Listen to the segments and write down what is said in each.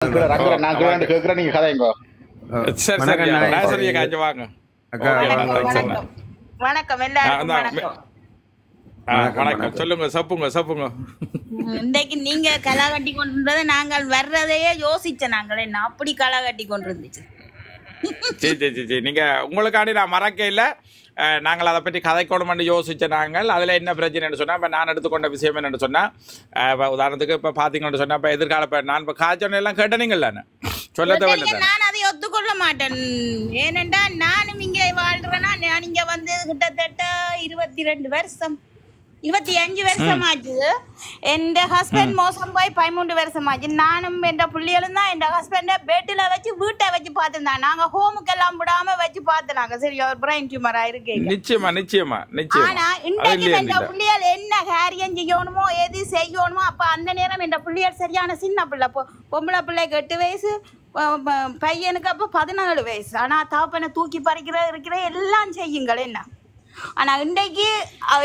நீங்க கதைங்க. சரி சரி ராசரிய காஞ்ச வாங்க. வணக்கம் எல்லாருக்கும் வணக்கம். சொல்லுங்க சப்புங்க. இன்றைக்கு நீங்க களை கட்டி கொண்டிருந்ததை நாங்கள் வர்றதையே யோசிச்ச நாங்கள் என்ன அப்படி களை கட்டி கொண்டிருந்துச்சு. சரி நீங்க உங்களுக்காண்டி நான் மறக்க இல்லை. நாங்கள் அதை பற்றி கதைக்கணும்னு யோசிச்ச நாங்கள் அதில் என்ன பிரச்சனைன்னு சொன்னால் இப்போ நான் எடுத்துக்கொண்ட விஷயம் என்னென்னு சொன்னால் உதாரணத்துக்கு இப்போ பார்த்தீங்கன்னு சொன்னால் இப்போ எதிர்கால இப்போ நான் இப்போ காய்ச்சல் எல்லாம் கேட்டனீங்கல்ல சொல்ல தேவையில்லை. நான் அதை ஒத்துக்கொள்ள மாட்டேன். ஏனென்றா நானும் இங்கே வாழ்றேன்னா நான் இங்கே வந்து கிட்டத்தட்ட 22 வருஷம் 25 வருஷம் ஆச்சு. என் ஹஸ்பண்ட் மோசம் போய் 13 வருஷம் ஆச்சு. நானும் என் பிள்ளைகளும் தான் என் ஹஸ்பண்ட பெட்டில் வச்சு வீட்டை வச்சு பார்த்துருந்தாங்க. நாங்கள் ஹோமுக்கெல்லாம் விடாம வச்சு பார்த்துனாங்க. சரி ஒரு பிரைன் டியூமரா இருக்கு. நிச்சயமா. ஆனா இன்றைக்கு என் பிள்ளைகள் என்ன காரியம் செய்யணுமோ எது செய்யணுமோ அப்ப அந்த நேரம் என் பிள்ளைகள் சரியான சின்ன பிள்ளை. பொம்பளை பிள்ளைக்கு 8 வயசு, பையனுக்கு அப்ப 14 வயசு. ஆனா தாப்பனை தூக்கி இருக்கிற எல்லாம் செய்யுங்கள் என்ன. ஆனா இன்றைக்கு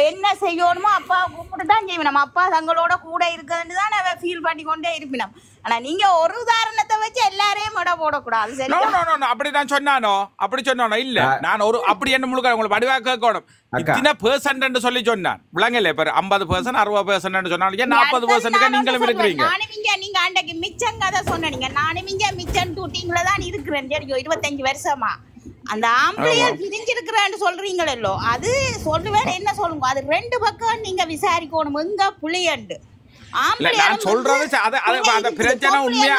என்ன செய்யணுமோ அப்பா கூப்பிட்டு தான் செய்வோம். நம்ம அப்பா தங்களோட கூட இருக்குதுன்னு தான் அவ ஃபீல் பண்ணி கொண்டே இருப்பினோம். ஆனா நீங்க ஒரு உதாரணத்தை வச்சு எல்லாரையும் மட போடக்கூடாது. சரி அப்படி நான் அப்படி சொன்னானோ இல்ல. நான் ஒரு அப்படி என்ன முழுக்க உங்களுக்கு வடிவா கேட்கணும். இத்தனை பெர்சன்ட் சொல்லி சொன்னான் விளங்கல. இப்ப 50% 60% சொன்னாலும் 40% நீங்களும் இருக்கிறீங்க. நீங்க அன்றைக்கு மிச்சம் கதை சொன்னீங்க. நானும் இங்க மிச்சம் டூட்டிங்ல தான் இருக்கிறேன். தெரியும் 25 வருஷமா. அந்த ஆம்பளையால் பிரிஞ்சிருக்கிறேன்னு சொல்றீங்களோ அது சொல்லுவேன். என்ன சொல்லுங்க அது 2 பக்கம் நீங்க விசாரிக்கணும் எங்க புளியண்டு. நான் சொல்றது அந்த பிரச்சனை உண்மையா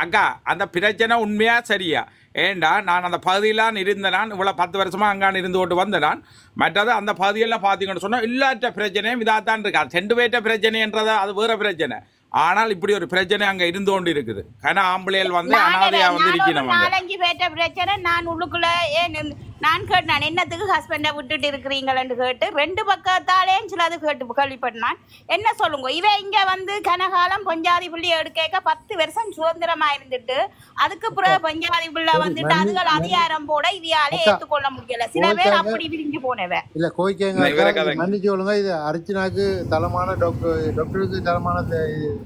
அக்கா அந்த பிரச்சனை உண்மையா சரியா? ஏண்டா நான் அந்த பகுதியெல்லாம் இருந்தேன். இவ்வளவு 10 வருஷமா அங்கான இருந்து கொண்டு வந்தேன். மற்றது அந்த பகுதியெல்லாம் பார்த்தீங்கன்னு சொன்னா இல்லாத பிரச்சனையும் இதாத்தான் இருக்கா. 2 பேர்ட்ட பிரச்சனைன்றத அது வேற பிரச்சனை. ஆனால் இப்படி ஒரு பிரச்சனை அங்க இருந்து கொண்டு இருக்குது. ஆனா ஆம்பளைகள் வந்து அனாதையா வந்து இருக்கணும். 4-5 பேர்ட்ட பிரச்சனை. நான் உள்ளுக்குள்ள நான் கேட்டேன் என்னத்துக்கு ஹஸ்பண்டை விட்டுட்டு இருக்கிறீங்களன்னு கேட்டு 2 பக்கத்தாலே சிலது கேட்டு கேள்விப்பட்டான். என்ன சொல்லுங்க இவ இங்க வந்து கனகாலம் பஞ்சாதி புள்ளி எடுக்க 10 வருஷம் சுதந்திரமா இருந்துட்டு அதுக்கு பிறகு பஞ்சாதி புள்ள வந்துட்டு அதுகள் அதிகாரம் போட இவையாலே ஏற்றுக்கொள்ள முடியல. சில பேர் அப்படி விரிஞ்சு போனவ இல்ல கோய்க்கங்க மன்னிச்சு சொல்லுங்க. இது அர்ச்சனாக்கு தளமான டாக்டருக்கு தளமான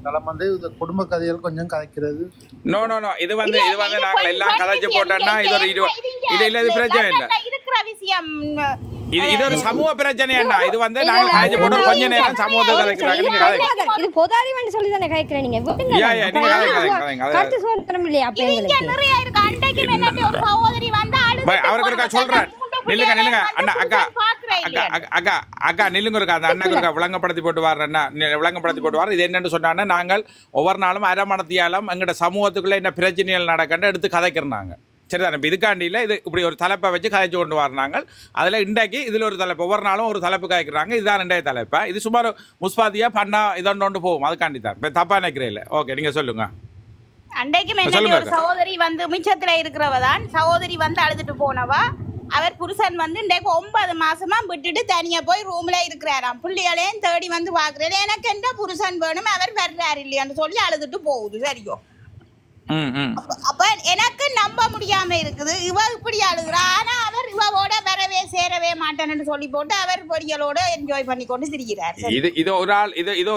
தளம் வந்து குடும்ப கதைகள் கொஞ்சம் கதைக்கிறது. நோ இது வந்து நாங்கள் எல்லாம் கதைச்சு போட்டோம்னா இது ஒரு இது இல்ல. இது பிரச்சனை இல்ல. இருக்கிற விஷயம் இது ஒரு சமூக பிரச்சனை என்ன. இது வந்து நாங்க கதைச்சு போட்டு கொஞ்ச நேரம் சமூகத்தை கதைக்கிறாங்க. நீங்க கதைங்க இது பொதாரிவன்னு சொல்லி தானே கதைக்கிறீங்க. நீங்க நீங்க கதைங்க கரெக்ட் சொல்றோம் இல்லையா? அப்ப இங்க நிறைய இருக்கு. அன்றைக்கு என்னட்டு ஒரு சகோதரி வந்து அவருக்கு இருக்கா சொல்றேன். நில்லுங்க அண்ணா அக்கா நில்லுங்க இருக்கா. அந்த அண்ணனுக்கு இருக்கா விளங்கப்படுத்தி போட்டு வார். இது என்னன்னு சொன்னா நாங்கள் ஒவ்வொரு நாளும் அரமணத்தியாலும் எங்கட சமூகத்துக்குள்ள என்ன பிரச்சனைகள் நடக்கன்னு எடுத்து கதைக்கிறோம் நாங்க. சரிதானே? இப்போ இதுக்காண்டியில் இது இப்படி ஒரு தலைப்பை வச்சு கதைச்சு கொண்டு வர்றாங்க. அதில் இன்றைக்கு இதில் ஒரு தலைப்பு ஒவ்வொரு நாளும் ஒரு தலைப்பு காய்க்கிறாங்க. இதுதான் 2வது தலைப்பா. இது சுமார் முஸ்பாதியா பண்ணா இதொண்டு போகும். அதுக்காண்டி தான் இப்போ தப்பா நினைக்கிறேன். இல்லை ஓகே நீங்க சொல்லுங்க. அன்றைக்கு ஒரு சகோதரி வந்து மிச்சத்துல இருக்கிறவ தான். சகோதரி வந்து அழுதுட்டு போனவா. அவர் புருஷன் வந்து இன்றைக்கு 9 மாசமா விட்டுட்டு தனியா போய் ரூம்ல இருக்கிறாராம். பிள்ளைகளையும் தேடி வந்து பாக்குறாரு. எனக்கு எந்த புருஷன் வேணும் அவர் வர்றாரு இல்லையான்னு சொல்லி அழுதுட்டு போகுது. சரியோ? அப்ப எனக்கு நம்ப முடியாம இருக்குது. இவ இப்படி அழுகுறா. ஆனா அவர் இவோட வரவே சேரவே மாட்டேன்னு சொல்லி போட்டு அவர் பொரியலோட என்ஜாய் பண்ணி கொண்டு திரிகிறார். இது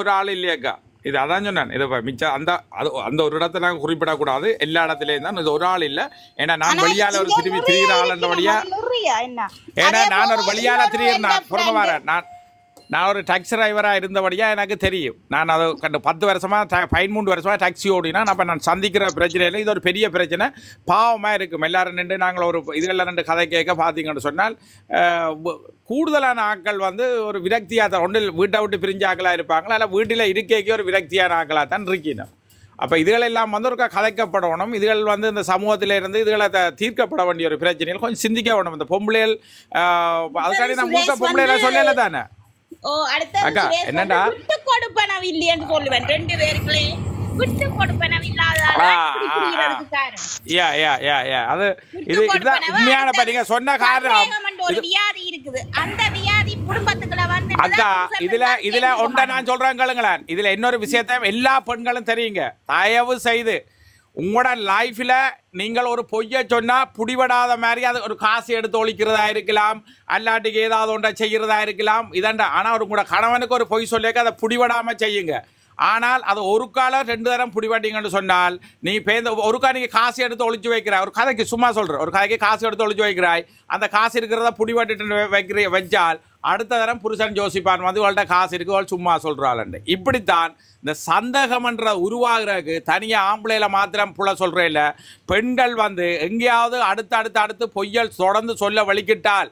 ஒரு ஆள் இல்லையாக்கா. இது அதான் சொன்னேன். இது மிச்சம் அந்த ஒரு இடத்தை நாங்கள் குறிப்பிடக்கூடாது. எல்லா இடத்துலயும் தான். இது ஒரு ஆள் இல்ல. ஏன்னா நான் வழியால ஒரு திரிகிற ஆளுன்றபடியா. ஏன்னா நான் ஒரு வழியால திரிகிறேன். புறம வரேன். நான் ஒரு டாக்ஸி டிரைவராக இருந்தபடியா எனக்கு தெரியும். நான் அது 10 வருஷமா 13 வருஷமா டாக்ஸி ஓடினா அப்போ நான் சந்திக்கிற பிரச்சனையில் இது ஒரு பெரிய பிரச்சனை. பாவமாக இருக்கும். எல்லாரும் நின்று நாங்கள் ஒரு இதுகளில் 2 கதை கேட்க பார்த்தீங்கன்னு சொன்னால் கூடுதலான ஆட்கள் வந்து ஒரு விரக்தியாக ஒன்றில் வீட்டை விட்டு பிரிஞ்ச ஆக்களாக இருப்பாங்களா இல்லை வீட்டில் இருக்கைக்கு ஒரு விரக்தியான ஆக்களாக தான் இருக்கணும். அப்போ இதுகளெல்லாம் வந்து ஒரு கதைக்கப்படணும். இதுகள் வந்து இந்த சமூகத்திலிருந்து இதுகளை தீர்க்கப்பட வேண்டிய ஒரு பிரச்சனைகள் கொஞ்சம் சிந்திக்க வேணும். இந்த பொம்பளைகள் அதுக்காண்டி நான் மூத்த பொம்பளைகளை சொல்லல தானே. என்னடா விட்டு கொடுப்பனவு இல்லைன்னு சொல்லுவேன். 2 பேருக்குள்ளே விட்டு கொடுப்பனவு இல்லாத சொன்ன காரணம் ஒரு வியாதி இருக்குது. அந்த வியாதி குடும்பத்துக்குள்ள வந்து அக்கா இதுல ஒன்றை நான் சொல்றேன் கேளுங்களேன். இதுல இன்னொரு விஷயத்த எல்லா பெண்களும் தெரியுங்க. தயவு செய்து உங்களோட லைஃப்ல நீங்கள் ஒரு பொய்யை சொன்னா புடிபடாத மாதிரி அது ஒரு காசு எடுத்து ஒழிக்கிறதா இருக்கலாம், அல்லாட்டுக்கு ஏதாவது ஒன்றை செய்யறதா இருக்கலாம். இதாண்டா. ஆனா உங்களோட கணவனுக்கு ஒரு பொய் சொல்லிக்க அதை புடிபடாம செய்யுங்க. ஆனால் அது ஒரு கால 2 தரம் பிடிவாட்டிங்கன்னு சொன்னால் நீ பேந்த ஒரு கா நீங்கள் காசு எடுத்து ஒழிச்சு வைக்கிறாய், ஒரு கதைக்கு சும்மா சொல்கிற ஒரு கதைக்கு காசு எடுத்து ஒழிச்சு வைக்கிறாய், அந்த காசு இருக்கிறத பிடிவாட்டிட்டு வச்சால் அடுத்த தரம் புருஷன் யோசிப்பான் வந்து அவள்கிட்ட காசு இருக்கு அவள் சும்மா சொல்கிறாள். இப்படித்தான் இந்த சந்தேகம்ன்ற உருவாகிறதுக்கு தனியாக ஆம்பளையில் மாத்திரம் புள்ள சொல்கிறே இல்லை, பெண்கள் வந்து எங்கேயாவது அடுத்து பொய்யல் தொடர்ந்து சொல்ல வலிக்கிட்டால்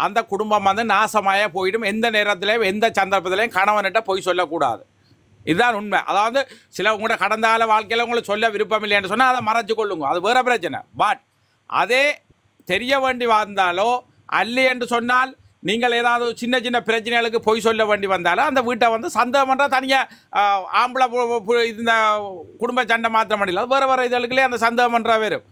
அந்த குடும்பம் வந்து நாசமாய போயிடும். எந்த நேரத்திலையும் எந்த சந்தர்ப்பத்திலையும் கணவன்கிட்ட பொய் சொல்லக்கூடாது. இதுதான் உண்மை. அதாவது சில உங்களோட கடந்த கால வாழ்க்கையில் உங்களை சொல்ல விருப்பம் இல்லைன்னு சொன்னால் அதை மறைச்சு கொள்ளுங்க, அது வேறு பிரச்சனை. பட் அதே தெரிய வேண்டி வந்தாலோ அல்ல என்று சொன்னால் நீங்கள் ஏதாவது சின்ன சின்ன பிரச்சனைகளுக்கு பொய் சொல்ல வேண்டி வந்தாலும் அந்த வீட்டை வந்து சந்தேகம் பண்ணுறா தனியாக ஆம்பளை இந்த குடும்ப சண்டை மாற்ற முடியல, வேறு இதுகளுக்குள்ளே அந்த சந்தேகம் பண்ணுறா வரும்.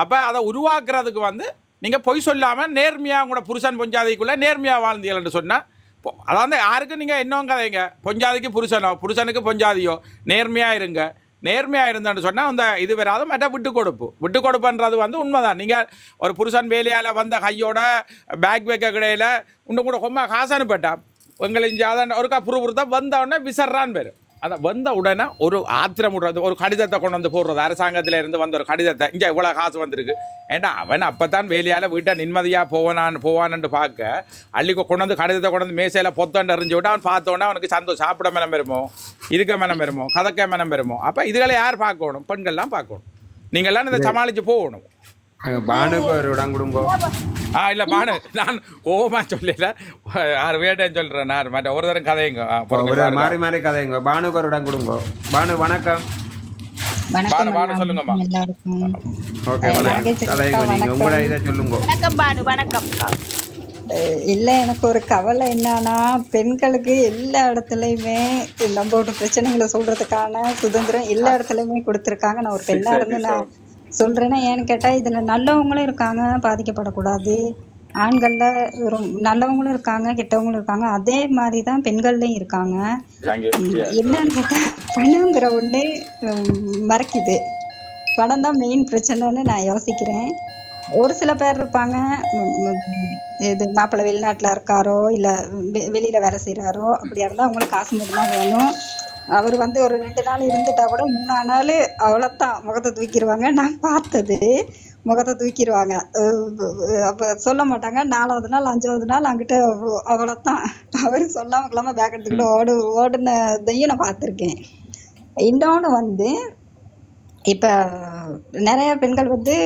அப்போ அதை உருவாக்குறதுக்கு வந்து நீங்கள் பொய் சொல்லாமல் நேர்மையாக உங்களோட புருஷன் பொஞ்சாதிக்குள்ளே நேர்மையாக வாழ்ந்தீங்கள்னு சொன்னால் அதாவது யாருக்கும் நீங்கள் இன்னும் கதைங்க பொஞ்சாதிக்கு புருஷனோ புருஷனுக்கு பொஞ்சாதியோ நேர்மையாக இருங்க. நேர்மையாக இருந்தேன்னு சொன்னால் அந்த இது வராது. மற்ற விட்டு கொடுப்புன்றது வந்து உண்மைதான். நீங்கள் ஒரு புருஷன் வேலையால் வந்த கையோட பேக் வைக்க கிடையில இன்னும் கூட ரொம்ப காசு அனுப்பிட்டா உங்களை இங்கே அதான் ஒருக்கா புறுதான் வந்த உடனே விசர்றான்னு பேர். அதை வந்த உடனே ஒரு ஆத்திரம் விடுறது, ஒரு கடிதத்தை கொண்டு வந்து போடுறது, அரசாங்கத்தில் இருந்து வந்த ஒரு கடிதத்தை இங்கே இவ்வளோ காசு வந்திருக்கு ஏண்டா அவன் அப்போ தான் வேலையால் வீட்டை நிம்மதியாக போவான்னு பார்க்க அள்ளி கொண்டு வந்து கடிதத்தை கொண்டு வந்து மேசையில் பொத்தண்டு எறிஞ்சு விட்டு அவன் பார்த்தோன்னே அவனுக்கு சந்தோஷம், சாப்பிட மனம் வருமோ, இருக்க மனம் வருமோ, கதக்க மனம் வருமோ. அப்போ இதுகளை யார் பார்க்கணும்? பெண்கள்லாம் பார்க்கணும். நீங்கள்லாம் இதை சமாளித்து போகணும். பானுக்கு ஒரு இடம் கொடுங்கோ. இல்லை பானு நான் ஓமா சொல்லல, யார் வேட்டேன்னு சொல்கிறேன். நான் மற்ற ஒரு தரம் கதைங்க மாறி மாறி கதைங்க. பானுக்கு ஒரு இடம் கொடுங்கோ. பானு வணக்கம். பானு சொல்லுங்கம்மா. ஓகே கதைங்க, நீங்கள் உங்களோட இதை சொல்லுங்க. வணக்கம் பானு. வணக்கம். இல்லை, எனக்கு ஒரு கவலை என்னன்னா, பெண்களுக்கு எல்லா இடத்துலையுமே நம்மளோட பிரச்சனைகளை சொல்றதுக்கான சுதந்திரம் எல்லா இடத்துலையுமே கொடுத்துருக்காங்க. நான் ஒரு பெண்ணா இருந்து நான் சொல்றேன்னா ஏன்னு கேட்டா இதுல நல்லவங்களும் இருக்காங்க, பாதிக்கப்படக்கூடாது. ஆண்கள்ல நல்லவங்களும் இருக்காங்க, கெட்டவங்களும் இருக்காங்க. அதே மாதிரிதான் பெண்கள்லயும் இருக்காங்க. என்னன்னு கேட்டா பணங்கிற ஒண்ணு மறைக்குது. பணம் தான் மெயின் பிரச்சனைன்னு நான் யோசிக்கிறேன். ஒரு சில பேர் இருப்பாங்க, இது மாப்பிள்ளை வெளிநாட்டுல இருக்காரோ இல்ல வெளியில வேலை செய்யறாரோ அப்படியா இருந்தா அவங்களுக்கு காசு மட்டும்தான் வேணும். அவர் வந்து ஒரு 2 நாள் இருந்துட்டா கூட 3ஆம் நாள் அவ்வளோத்தான் முகத்தை தூக்கிடுவாங்க. நான் பார்த்தது முகத்தை தூக்கிடுவாங்க. அப்போ சொல்ல மாட்டாங்க. 4வது நாள் 5வது நாள் அங்கிட்ட அவ்வளோத்தான். அவர் சொல்லாம கொள்ளாம பேக் எடுத்துக்கிட்டு ஓடுனதையும் நான் பார்த்துருக்கேன். இன்னொன்று வந்து இப்போ நிறைய பெண்கள் வந்து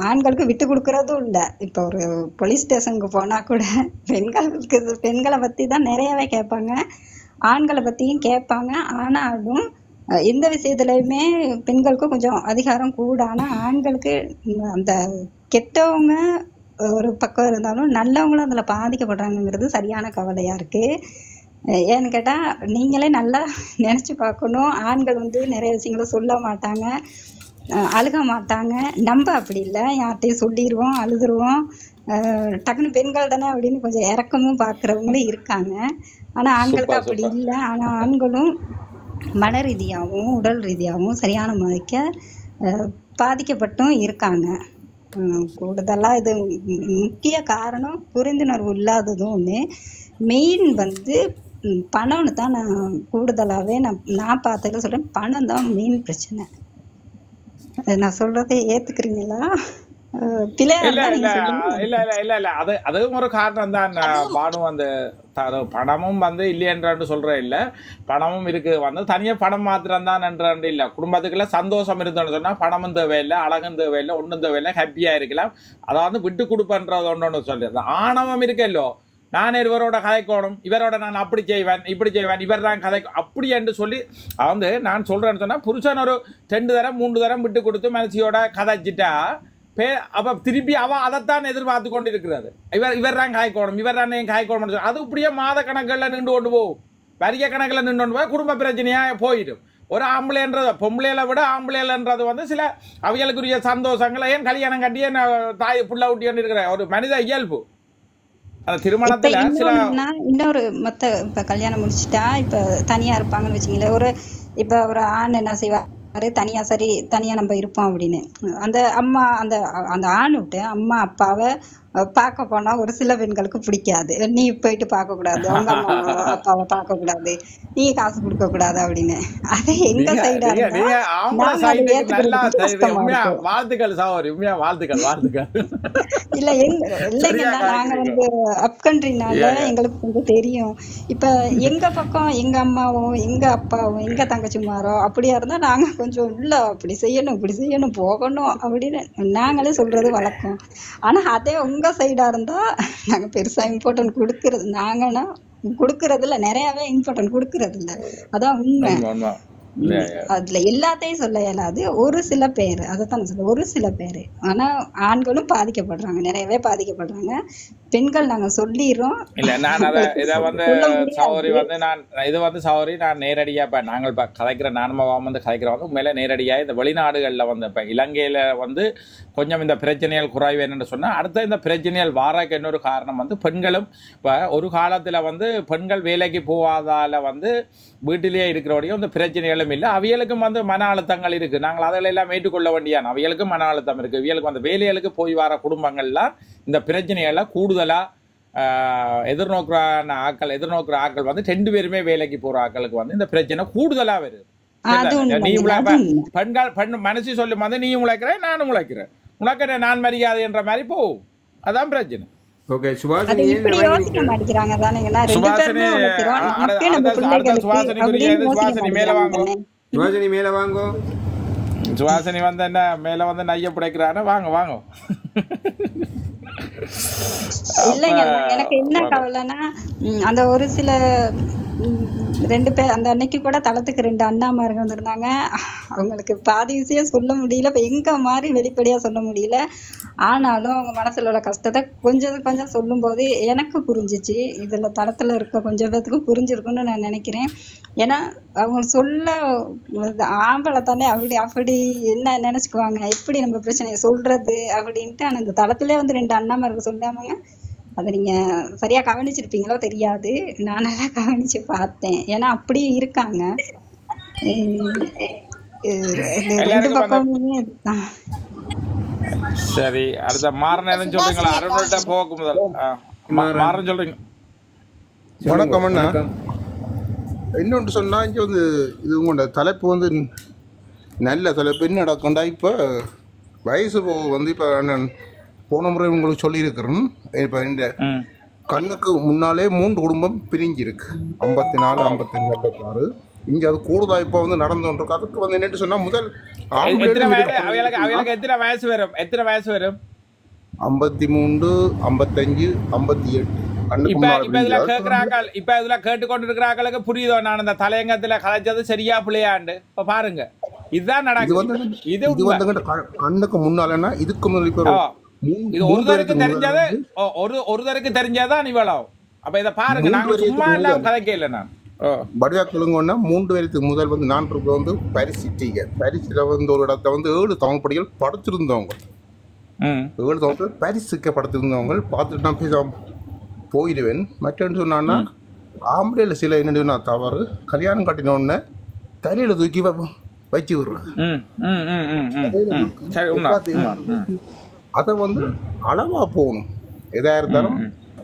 ஆண்களுக்கு விட்டு கொடுக்கறதும் இல்லை. இப்போ ஒரு போலீஸ் ஸ்டேஷனுக்கு போனா கூட பெண்களை பற்றி தான் நிறையவே கேட்பாங்க, ஆண்களை பற்றியும் கேட்பாங்க. ஆனாலும் எந்த விஷயத்துலையுமே பெண்களுக்கும் கொஞ்சம் அதிகாரம் கூட. ஆனால் ஆண்களுக்கு அந்த கெட்டவங்க ஒரு பக்கம் இருந்தாலும் நல்லவங்களும் அதில் பாதிக்கப்படுறாங்கிறது சரியான கவலையாக இருக்குது. ஏன்னு கேட்டால் நீங்களே நல்லா நினச்சி பார்க்கணும். ஆண்கள் வந்து நிறைய விஷயங்களை சொல்ல மாட்டாங்க, அழுக மாட்டாங்க. நம்ம அப்படி இல்லை, யார்கிட்டையும் சொல்லிடுவோம், அழுதுருவோம். டக்குன்னு பெண்கள் தானே அப்படின்னு கொஞ்சம் இறக்கமும் பார்க்குறவங்களும் இருக்காங்க. ஆனால் ஆண்களுக்கு அப்படி இல்லை. ஆனால் ஆண்களும் மன ரீதியாகவும் உடல் ரீதியாகவும் சரியான முறைக்க பாதிக்கப்பட்டும் இருக்காங்க. கூடுதலாக இது முக்கிய காரணம் புரிந்துணர்வு இல்லாததும் ஒன்று. மெயின் வந்து பணம்னு தான் நான் கூடுதலாகவே நான் பார்த்ததில் சொல்கிறேன். பணம் தான் மெயின் பிரச்சனை. நான் சொல்றதை ஏத்துக்கிறீங்களா? அதுவும் ஒரு காரணம் தான் பானு. அந்த பணமும் வந்து இல்லையன்றான்னு சொல்றேன். இல்லை, பணமும் இருக்கு. வந்து தனியா பணம் மாத்திரம் தான் என்றாண்டு இல்லை. குடும்பத்துக்குள்ள சந்தோஷம் இருந்தோன்னு சொன்னா பணமும் தேவையில்லை, அழகும் தேவையில்லை, ஒன்றும் தேவையில்லை, ஹாப்பியா இருக்கலாம். அதாவது விட்டு கொடுப்பன்றது ஒன்று சொல்லிடுறது. ஆணவம் இருக்கல்லோ, நான் இவரோட கதைக்கோணும், இவரோட நான் அப்படி செய்வேன் இப்படி செய்வேன், இவர் தான் கதை அப்படி என்று சொல்லி வந்து நான் சொல்றேன்னு சொன்னா புருஷன் ஒரு 2 தரம் 3 தரம் விட்டு கொடுத்து மனசியோட கதைச்சிட்டா அப்ப திருப்பி அவன் அதைத்தான் எதிர்பார்த்து கொண்டு இருக்கிறது. இவர் தான் காய்க்கோணும், இவர் தான் காய்க்கோணும். அது இப்படியே மாத கணக்கில் நின்று கொண்டு போகும், வரிய கணக்கில் நின்று கொண்டு போய் குடும்ப பிரச்சனையா போயிடும். ஒரு ஆம்பளைன்றது பொம்பளையில விட ஆம்பளைன்றது வந்து சில அவைகளுக்குரிய சந்தோஷங்களை ஏன் கல்யாணம் கட்டியே தாய் புள்ள ஊட்டி இருக்கிற ஒரு மனித இயல்பு. திருமணத்துல இன்னொரு மொத்த இப்ப கல்யாணம் முடிச்சுட்டா இப்ப தனியா இருப்பாங்கன்னு வச்சுங்களேன். இப்ப ஒரு ஆண் என்ன செய்வாரு, தனியா நம்ம இருப்போம் அப்படின்னு அந்த அம்மா அந்த ஆண் விட்டு அம்மா அப்பாவை பார்க்க போனா ஒரு சில பெண்களுக்கு பிடிக்காது. நீ போயிட்டு பார்க்க கூடாது, உங்க அம்மாவை அப்பாவை பார்க்க கூடாது, நீ காசு கொடுக்க கூடாது அப்படின்னு. அதே எங்க சைடா இருந்தா நாங்க அதை ஏத்துக்கிறதுக்கு கஷ்டமா இருக்கும். வாழ்த்துக்கள் சகோதரி, உண்மையா வாழ்த்துக்கள் வாழ்த்துக்கள். இல்ல இல்லைங்கன்னா நாங்க வந்து அப்கண்ட்ரினால எங்களுக்கு கொஞ்சம் தெரியும். இப்ப எங்க பக்கம் எங்க அம்மாவும் எங்க அப்பாவும் எங்க தங்கச்சிமாரோ அப்படியா இருந்தா நாங்க கொஞ்சம் இல்ல அப்படி செய்யணும் இப்படி செய்யணும் போகணும் அப்படின்னு நாங்களே சொல்றது வழக்கம். ஆனா அதே உங்க சைடா இருந்தா நாங்க பெருசா இம்பார்ட்டன்ட் கொடுக்கறது, நாங்கன்னா கொடுக்கறதுல நிறையவே இம்பார்ட்டன்ட் கொடுக்கறது இல்ல. அதான் உண்மை. அதுல எல்லாத்தையும் சொல்ல இயலாது, ஒரு சில பேர், அதைத்தான் சொல்ல ஒரு சில பேர். ஆனா ஆண்களும் பாதிக்கப்படுறாங்க, நிறையவே பாதிக்கப்படுறாங்க. பெண்கள் நாங்க சொல்லிடுறோம். இல்ல நான் இதை வந்து சௌரி வந்து நான் இது வந்து சௌரி நான் நேரடியா இப்ப நாங்கள் இப்ப கதைக்கிற நானும் வந்து கதைக்கிறோம் வந்து உண்மையில நேரடியா இந்த வெளிநாடுகள்ல வந்து இப்ப இலங்கையில வந்து கொஞ்சம் இந்த பிரச்சனைகள் குறைவு என்னன்னு சொன்னா அடுத்த இந்த பிரச்சனைகள் வாராக்கு இன்னொரு காரணம் வந்து பெண்களும் இப்ப ஒரு காலத்துல வந்து பெண்கள் வேலைக்கு போகாதால வந்து வீட்டிலேயே இருக்கிறவரையும் இந்த பிரச்சனைகளும் இல்லை, அவியலுக்கும் வந்து மன அழுத்தங்கள் இருக்கு. நாங்கள் அதில் எல்லாம் ஏற்றுக்கொள்ள வேண்டியான அவியலுக்கும் மன அழுத்தம் இருக்கு. இவியலுக்கு வந்து வேலைகளுக்கு போய் வர குடும்பங்கள்லாம் இந்த பிரச்சனையெல்லாம் கூடுதலா எதிர்நோக்குற ஆக்கள் வந்து 2 பேருமே வேலைக்கு போற ஆக்களுக்கு வந்து இந்த பிரச்சனை கூடுதலா வருது. நீ பெண் மனசு சொல்லும் வந்து நீ உழைக்கிற நானும் உழைக்கிறேன், உனக்கு நான் மரியாதை என்ற மாதிரி போகும். அதான் பிரச்சனை. ஓகே சுபாஷினி மேல வாங்க. சுவாசினி வந்து என்ன மேல வந்து நைய பிடிக்கிறான வாங்க வாங்க. இல்லைங்க எனக்கு என்ன கவலைன்னா அந்த ஒரு சில 2 பேர் அந்த அன்னைக்கு கூட தளத்துக்கு 2 அண்ணாமாருங்க வந்திருந்தாங்க. அவங்களுக்கு பாதி விஷயம் சொல்ல முடியல, இப்ப எங்க மாதிரி வெளிப்படையா சொல்ல முடியல. ஆனாலும் அவங்க மனசுல உள்ள கஷ்டத்தை கொஞ்சம் சொல்லும் போது எனக்கு புரிஞ்சிச்சு. இதுல தளத்துல இருக்க கொஞ்சம் பேத்துக்கு புரிஞ்சிருக்கும்னு நான் நினைக்கிறேன். ஏன்னா அவங்க சொல்ல ஆம்பளை தானே அப்படி என்ன நினைச்சுக்குவாங்க, எப்படி நம்ம பிரச்சனையை சொல்றது அப்படின்ட்டு. ஆனா இந்த தளத்திலே வந்து 2 அண்ணாமாருக்கு சொல்லாமங்க. அதை நீங்க சரியா கவனிச்சிருப்பீங்களோ தெரியாது, நான் நல்லா கவனிச்சு பார்த்தேன். ஏன்னா அப்படியே இருக்காங்க 2 பக்கமுமே. சரி அடுத்த மாறன் சொல்றீங்களா? அருண்கிட்ட போக முதல் மாறன் சொல்றீங்க. வணக்கம் அண்ணா. இன்னொன்று சொன்னா இங்க வந்து இது உங்களோட தலைப்பு வந்து நல்ல தலைப்பு. என்ன நடக்கும்டா இப்போ வயசு வந்து இப்போ நான் போன முறை உங்களுக்கு சொல்லியிருக்கிறேன். இப்போ இந்த கண்ணுக்கு முன்னாலே 3 குடும்பம் பிரிஞ்சிருக்கு, 54, 55, 56. இங்கே அது கூடுதா இப்போ வந்து நடந்துருக்கு. அதுக்கு வந்து என்னட்டு சொன்னா முதல் எத்தனை வயசு வரும்? 53, 55, 58. இப்ப இதுல கேட்டுக்கொண்டு இருக்கிறாங்களுக்கு புரியுதோ நான் அந்த தலையங்கத்துல கலைச்சது சரியா பிள்ளையாண்டு. இப்ப பாருங்க இதுதான் நடக்குது. இது வந்து கண்ணுக்கு முன்னாலன்னா இதுக்கு முதல் இது ஒருத்தருக்கு தெரிஞ்சாதான் இவ்வளவு. அப்ப இதை பாருங்க, நாங்க சும்மா எல்லாம் கதைக்க இல்லை. நான் படுவா சொல்லுங்கன்னா 3 பேருக்கு முதல் வந்து 4 வந்து பரிசிட்டீங்க. பரிசுல வந்து ஒரு இடத்த வந்து 7 தமிழ் படிகள் படுத்திருந்தவங்க, 7 தமிழ் பரிசுக்க படுத்திருந்தவங்க பார்த்துட்டு நான் பேச போயிடுவேன். மற்றன்னு சொன்னான்னா ஆம்பளையில சில என்ன தவறு, கல்யாணம் கட்டின உடனே தலையில தூக்கி வச்சு விடுறேன். அதை வந்து அளவா போகணும், எதா இருந்தாலும்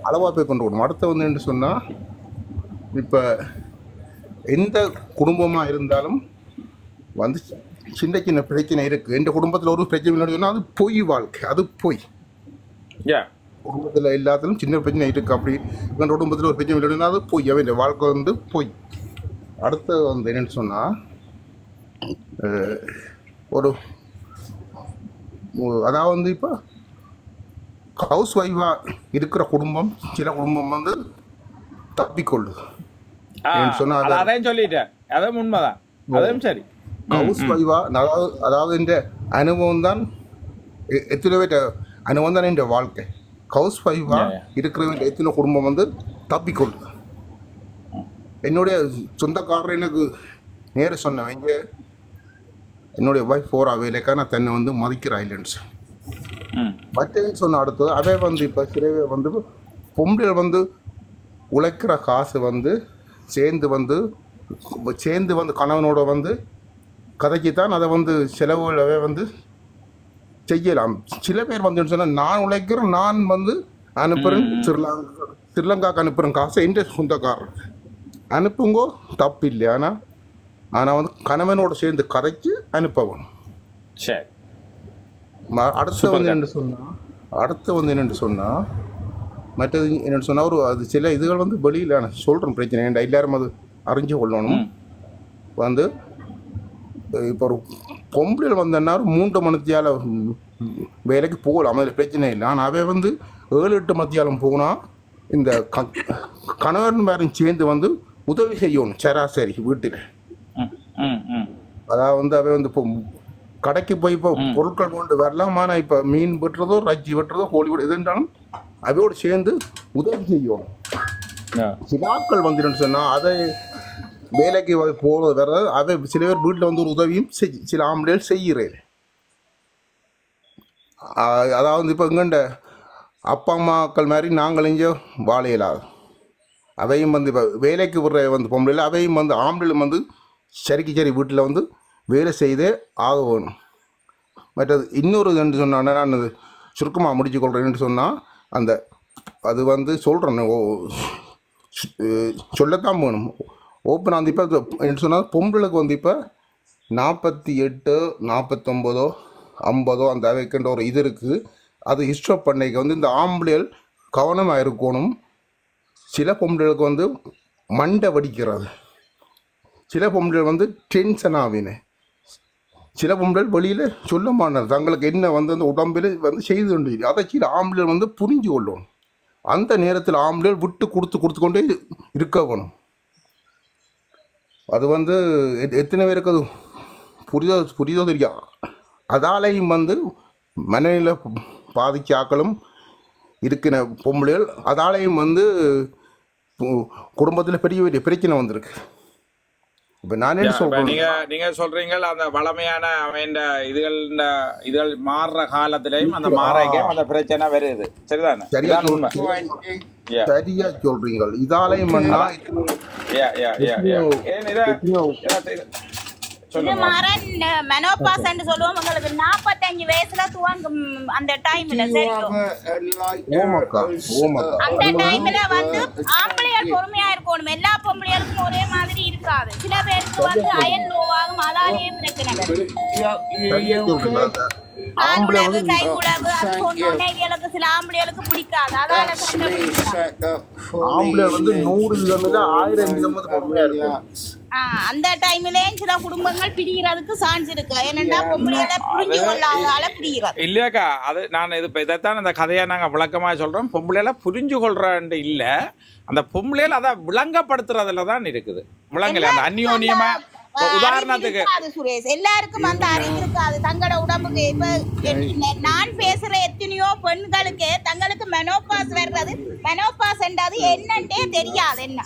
அளவா போய் கொண்டு போகணும். அடுத்த வந்து என்ன சொன்னா இப்ப எந்த குடும்பமா இருந்தாலும் வந்து சின்ன சின்ன பிரச்சனை இருக்கு. எந்த குடும்பத்துல ஒரு பிரச்சனை சொன்னா அது பொய் வாழ்க்கை, அது பொய். குடும்பத்துல எல்லாத்திலும் சின்ன பிரச்சனை இருக்கு. அப்படி எங்க குடும்பத்துல ஒரு பிரச்சனை இல்லைன்னா அது பொய், அவன் வாழ்க்கை வந்து பொய். அடுத்து வந்து என்னன்னு சொன்னா ஒரு அதாவது வந்து இப்போ ஹவுஸ் ஒய்ஃபா இருக்கிற குடும்பம், சில குடும்பம் வந்து தப்பிக்கொள்ளுது. அதையும் சொல்லிட்டேன், அதுவும் உண்மைதான், அதுவும் சரி. ஹவுஸ் ஒய்ஃபா அதாவது இந்த அனுபவம் தான், எத்தனை பேர் அனுபவம் தான் இந்த வாழ்க்கை. ஹவுஸ் ஒய்ஃபா இருக்கிற எத்தனை குடும்பம் வந்து தப்பிக்கொள்ளுது. என்னுடைய சொந்தக்காரர் எனக்கு நேர சொன்னவங்க, என்னுடைய ஒய்ஃப் போகிறா வேலைக்கா நான் தன்னை வந்து மதிக்கிற ஐலண்ட்ஸ் மற்றவங்க சொன்ன. அடுத்தது அவை வந்து இப்போ சிலவே வந்து பொம்பளை வந்து உழைக்கிற காசு வந்து சேர்ந்து வந்து கணவனோட வந்து கதைக்கு தான் அதை வந்து செலவுகளவே வந்து செய்யலாம். சில பேர் வந்து சொன்னால் நான் உழைக்கிறேன், நான் வந்து அனுப்புகிறேன், ஸ்ரீலங்காவுக்கு அனுப்புகிறேன் காசை என்ற சொந்தக்காரர் அனுப்புங்கோ, தப்பு இல்லை. ஆனால் வந்து கணவனோட சேர்ந்து கதைச்சு அனுப்பவும். சரி. அடுத்து வந்து என்னென்று சொன்னால் மற்றது என்னென்னு சொன்னால் ஒரு அது சில இதுகள் வந்து வெளியில் நான் சொல்கிறேன் பிரச்சனை ஏன்டா எல்லாரும் அது அறிஞ்சு கொள்ளணும். வந்து இப்போ ஒரு பொம்பளையில் வந்தேன்னா ஒரு 3 மணித்தியால் வேலைக்கு போகலாம், அதில் பிரச்சனை இல்லை. ஆனால் அவை வந்து 7-8 மத்தியாலம் போனால் இந்த கணவன் மேலும் சேர்ந்து வந்து உதவி செய்யணும் சராசரி வீட்டில். அதாவது வந்து அவை வந்து இப்போ கடைக்கு போய் இப்போ பொருட்கள் கொண்டு வரலாம். ஆனால் இப்போ மீன் வெட்டுறதோ ரஜ்ஜி வெட்டுறதோ கோழி வெட்டு எதுன்றாலும் அவையோடு சேர்ந்து உதவி செய்யணும். சிலாக்கள் வந்துடுன்னு சொன்னால் அதை வேலைக்கு போகிறது வர்றது அதை சில பேர் வீட்டில் வந்து ஒரு உதவியும் சில ஆம்பளைகள் செய்கிறேன். அதாவது இப்போ இங்கண்ட அப்பா அம்மாக்கள் மாதிரி நாங்கள் இங்கே வாழ இயலாது. அவையும் வந்து இப்போ வேலைக்கு விடுற வந்து பொம்பளையில் அவையும் வந்து ஆம்பளையும் வந்து சரிக்கு சரி வீட்டில் வந்து வேலை செய்தே ஆக வேணும். மற்றது இன்னொரு என்று சொன்னான்னா நான் சுருக்கமாக முடிச்சு கொள்கிறேன்னு சொன்னால் அது வந்து சொல்கிறேன் சொல்லத்தான் வேணும் ஓப்பன். வந்து இப்போ என்ன சொன்னால் பொம்பளைக்கு வந்து இப்போ 48, 49, 50 அந்த அவைக்கின்ற ஒரு இது இருக்குது. அது ஹிஸ்டப் பண்ணைக்கு வந்து இந்த ஆம்பளைகள் கவனமாக இருக்கணும். சில பொம்பளைகளுக்கு வந்து மண்டை வடிக்கிறது, சில பொம்பளைகள் வந்து டென்ஷன் ஆகினேன், சில பொம்பளைகள் வெளியில் சொல்ல மாட்டாங்க தங்களுக்கு என்ன வந்து அந்த உடம்பில் வந்து செய்து கொண்டு. அதை சில ஆம்பளைகள் வந்து புரிஞ்சு கொள்ளணும். அந்த நேரத்தில் ஆம்பளைகள் விட்டு கொடுத்து கொண்டே இருக்க வேணும். அது வந்து எத்தனை பேருக்கு அது புரிதோ தெரியும். அதாலையும் வந்து மனநிலை பாதிக்காக்களும் இருக்கிற பொம்பளைகள், அதாலையும் வந்து குடும்பத்தில் பெரிய பிரச்சனை வந்திருக்கு. இப்போ நான் என்ன சொல்றேன், நீங்க சொல்றீங்க அந்த வளமையான இதுகள் மாறுற காலத்திலையும் அந்த மாறைக்கும் அந்த பிரச்சனை வருது. சரிதானே? சரியா சொல்றீங்க. இதாலையும் மெனோபாஸ் சொல்லுவோம். உங்களுக்கு 45 வயசுல துவங்கும் அந்த டைம்ல அந்த டைம்ல வந்து ஆம்பளையால் பொறுமையா இருக்கணும். எல்லா பொம்பளையாளுக்கும் ஒரே மாதிரி இருக்காது. சில பேருக்கு வந்து அயன் லோவாகும், அதாலேயே பிரச்சனை. ஆம்பளைக்கு கை உழவு அது சொன்னோன்னே சில ஆம்பளைகளுக்கு பிடிக்காது. அதால ஆம்பளை வந்து 100 விதமில்ல 1000 விதம் பொறுமையா இருக்கும். அந்த டைம்லயே சில குடும்பங்கள் பிடிக்கிறதுக்கு சான்ஸ் இருக்கு. ஏன்னா பொம்பளையால புரிஞ்சு கொள்ளாதால பிடிக்கிறது இல்லையாக்கா. அது நான் இதைத்தான் இந்த கதையா நாங்க விளக்கமா சொல்றோம். பொம்பளையால புரிஞ்சு கொள்றான்னு இல்ல, அந்த பொம்பளையால அதை விளங்கப்படுத்துறதுல தான் இருக்குது. விளங்கல அந்த அந்யோன்யமா உதாரணத்துக்கு சுரேஷ் எல்லாருக்கும் அந்த அறிவு இருக்காது தங்களோட உடம்புக்கு. இப்ப நான் பேசுற எத்தனையோ பெண்களுக்கு தங்களுக்கு மெனோபாஸ் வர்றது, மெனோபாஸ் என்றது என்னன்னே தெரியாது. என்ன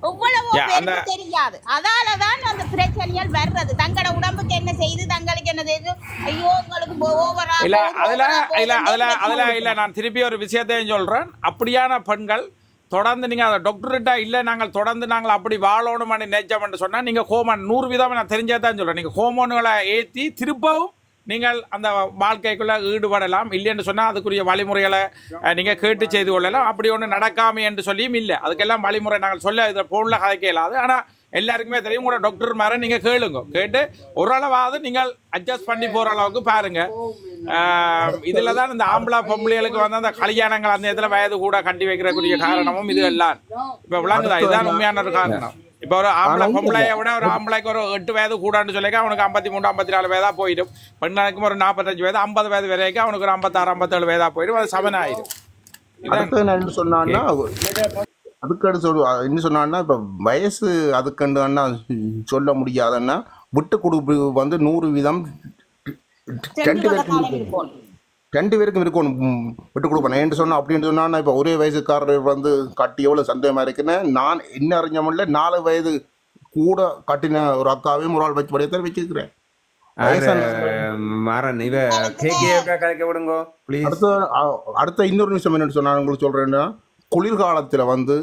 எவ்வளவோ பேருக்கு தெரியாது. அதாலதான் அந்த பிரச்சனைகள் வர்றது. தங்களோட உடம்புக்கு என்ன செய்து, தங்களுக்கு என்ன செய்து, ஐயோ உங்களுக்கு ஓவரா இல்ல அதுல இல்ல. நான் திருப்பி ஒரு விஷயத்தையும் சொல்றேன். அப்படியான பெண்கள் தொடர்ந்து நீங்க அதை டாக்டர்கிட்ட இல்லை நாங்கள் தொடர்ந்து நாங்கள் அப்படி வாழணும்னு நினைச்சோம்னு சொன்னால் நீங்கள் ஹோமோன் 100 விதம் நான் தெரிஞ்சதான் சொல்கிறேன். நீங்கள் ஹோமோன்களை ஏற்றி திருப்பவும் நீங்கள் அந்த வாழ்க்கைக்குள்ளே ஈடுபடலாம். இல்லைன்னு சொன்னால் அதுக்குரிய வழிமுறைகளை நீங்கள் கேட்டு செய்து கொள்ளலாம். அப்படி ஒன்று நடக்காமல் என்று சொல்லியும் இல்லை. அதுக்கெல்லாம் வழிமுறை நாங்கள் சொல்ல இதை ஃபோனில் கதைக்க இல்லாது. ஆனால் எல்லாருக்குமே தெரியும். கூட டாக்டர் மேலே நீங்கள் கேட்டு ஓரளவாவது நீங்கள் அட்ஜஸ்ட் பண்ணி போகிற அளவுக்கு பாருங்க. இதில் தான் இந்த ஆம்பளை பொம்பளைகளுக்கு வந்து அந்த கல்யாணங்கள் அந்த இடத்துல வயது கூட கண்டி வைக்கிறக்கூடிய காரணமும் இது எல்லாம் இப்போ விளங்குதா? இதுதான் உண்மையான ஒரு காரணம். இப்போ ஒரு ஆம்பளை பொம்பளையை விட ஒரு ஆம்பளைக்கு ஒரு 8 வயது கூடான்னு சொல்லிக்க அவனுக்கு 53, 54 வயதாக போயிடும். பெண்களுக்கும் ஒரு 45 வயது, 50 வயது வரைக்கும் அவனுக்கு ஒரு 56, 57 வயதாக போயிடும். அது சமனாயிடும். அடுத்து சொன்னான்னா அதுக்கடுத்து என்ன சொன்னான்னா இப்போ வயசு அதுக்கண்டுன்னா சொல்ல முடியாதுன்னா விட்டு கொடுப்பு வந்து 100 வீதம் 2 பேருக்கும் இருக்கணும் விட்டு கொடுப்பேன். ஏன்னு சொன்னால் அப்படின்னு சொன்னா இப்போ ஒரே வயசுக்காரர் வந்து கட்டி எவ்வளோ சந்தேகமாக இருக்குன்னு நான் என்ன அறிஞ்சமில்ல 4 வயது கூட கட்டின ஒரு அக்காவையும் ஒரு ஆள் வச்சு படியத்தான் வச்சுக்கிறேன். அடுத்த இன்னொரு நிமிஷம் என்னன்னு சொன்னா உங்களுக்கு சொல்றேன்னா, குளிர்காலத்தில் வந்து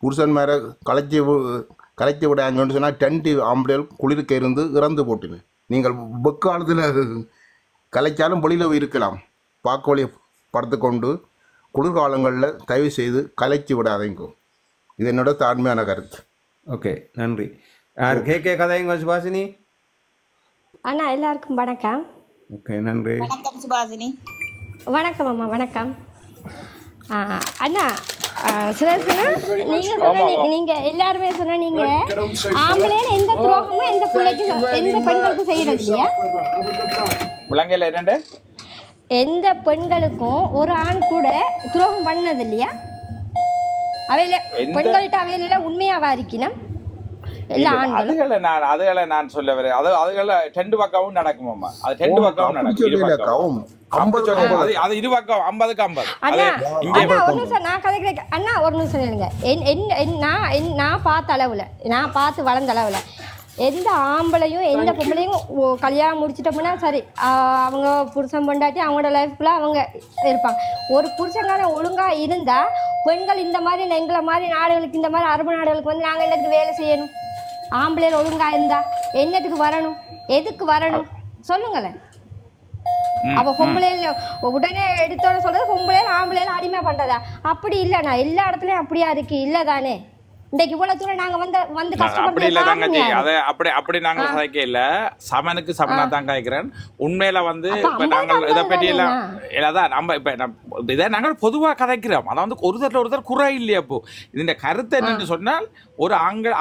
புருஷன் மேலே கலைச்சி விடாங்கன்னு சொன்னால் 10 ஆம்பளைகள் குளிர்க்க இருந்து இறந்து போட்டுங்க. நீங்கள் வெக்காலத்தில் கலைச்சாலும் வெளியில் இருக்கலாம். பார்க்க வழியை படுத்துக்கொண்டு குளிர்காலங்களில் தயவு செய்து கலைச்சி விடாதீங்க. இது என்னோட தாழ்மையான கருத்து. ஓகே, நன்றி. யார் கே கதைங்க சுபாஷினி? அண்ணா எல்லாருக்கும் வணக்கம். ஓகே, நன்றி. வணக்கம் சுபாஷினி. வணக்கம் அம்மா, வணக்கம். அண்ணா சுரேஷனா, நீங்க சொன்ன நீங்க எல்லாருமே சொன்ன நீங்க ஆம்பளைன்னு எந்த துரோகமும் எந்த பிள்ளைக்கு எந்த பெண்களுக்கும் செய்யறது இல்லையா? விலங்கையில் என்னண்டு எந்த பெண்களுக்கும் ஒரு ஆண் கூட துரோகம் பண்ணது இல்லையா? அவையில பெண்கள்கிட்ட அவையில உண்மையாவா இருக்கணும் எல்லா ஆண்களும்? அதுகளை நான் சொல்ல வரேன். அதுகளை 2 பக்கமும் நடக்குமாம்மா. அது 2 பக்கமும் நடக்கும். அது 2 பக்கம் 50க்கு 50. அண்ணா ஒரு நிமிஷம் நான் கதை கேட்க. அண்ணா ஒரு நிமிஷம் இல்லைங்க. நான் பார்த்த அளவுல, நான் பார்த்து வளர்ந்த அளவுல எந்த ஆம்பளையும் எந்த பொம்பளையும் கல்யாணம் முடிச்சிட்டோம்னா சரி, அவங்க புருஷன் பொண்டாட்டி அவங்களோட லைஃப்ல அவங்க இருப்பாங்க. ஒரு புருஷங்காரன் ஒழுங்கா இருந்தா பெண்கள் இந்த மாதிரி எங்களை மாதிரி நாடுகளுக்கு, இந்த மாதிரி அரபு நாடுகளுக்கு வந்து நாங்கள் என்னத்துக்கு வேலை செய்யணும்? ஆம்பளையில் ஒழுங்கா இருந்தா என்னத்துக்கு வரணும்? எதுக்கு வரணும் சொல்லுங்களேன். அவ பொம்பளையில உடனே எடுத்தோட சொல்றது பொம்பளையில ஆம்பளையில அடிமை பண்றதா? அப்படி இல்லைண்ணா, எல்லா இடத்துலயும் அப்படியா இருக்கு இல்லதானே? இன்றைக்கு இவ்வளவு தூரம் நாங்க வந்து அப்படி நாங்க கதைக்க இல்ல, சமனுக்கு சமனா தான் காய்க்கிறேன். உண்மையில வந்து இப்ப நாங்கள் இதை பற்றி எல்லாம் அதான் நம்ம இப்ப இதை நாங்கள் பொதுவா கதைக்கிறோம். அதான் வந்து ஒருத்தர் குறை இல்லையா? அப்போ இந்த கருத்து என்னன்னு சொன்னால், ஒரு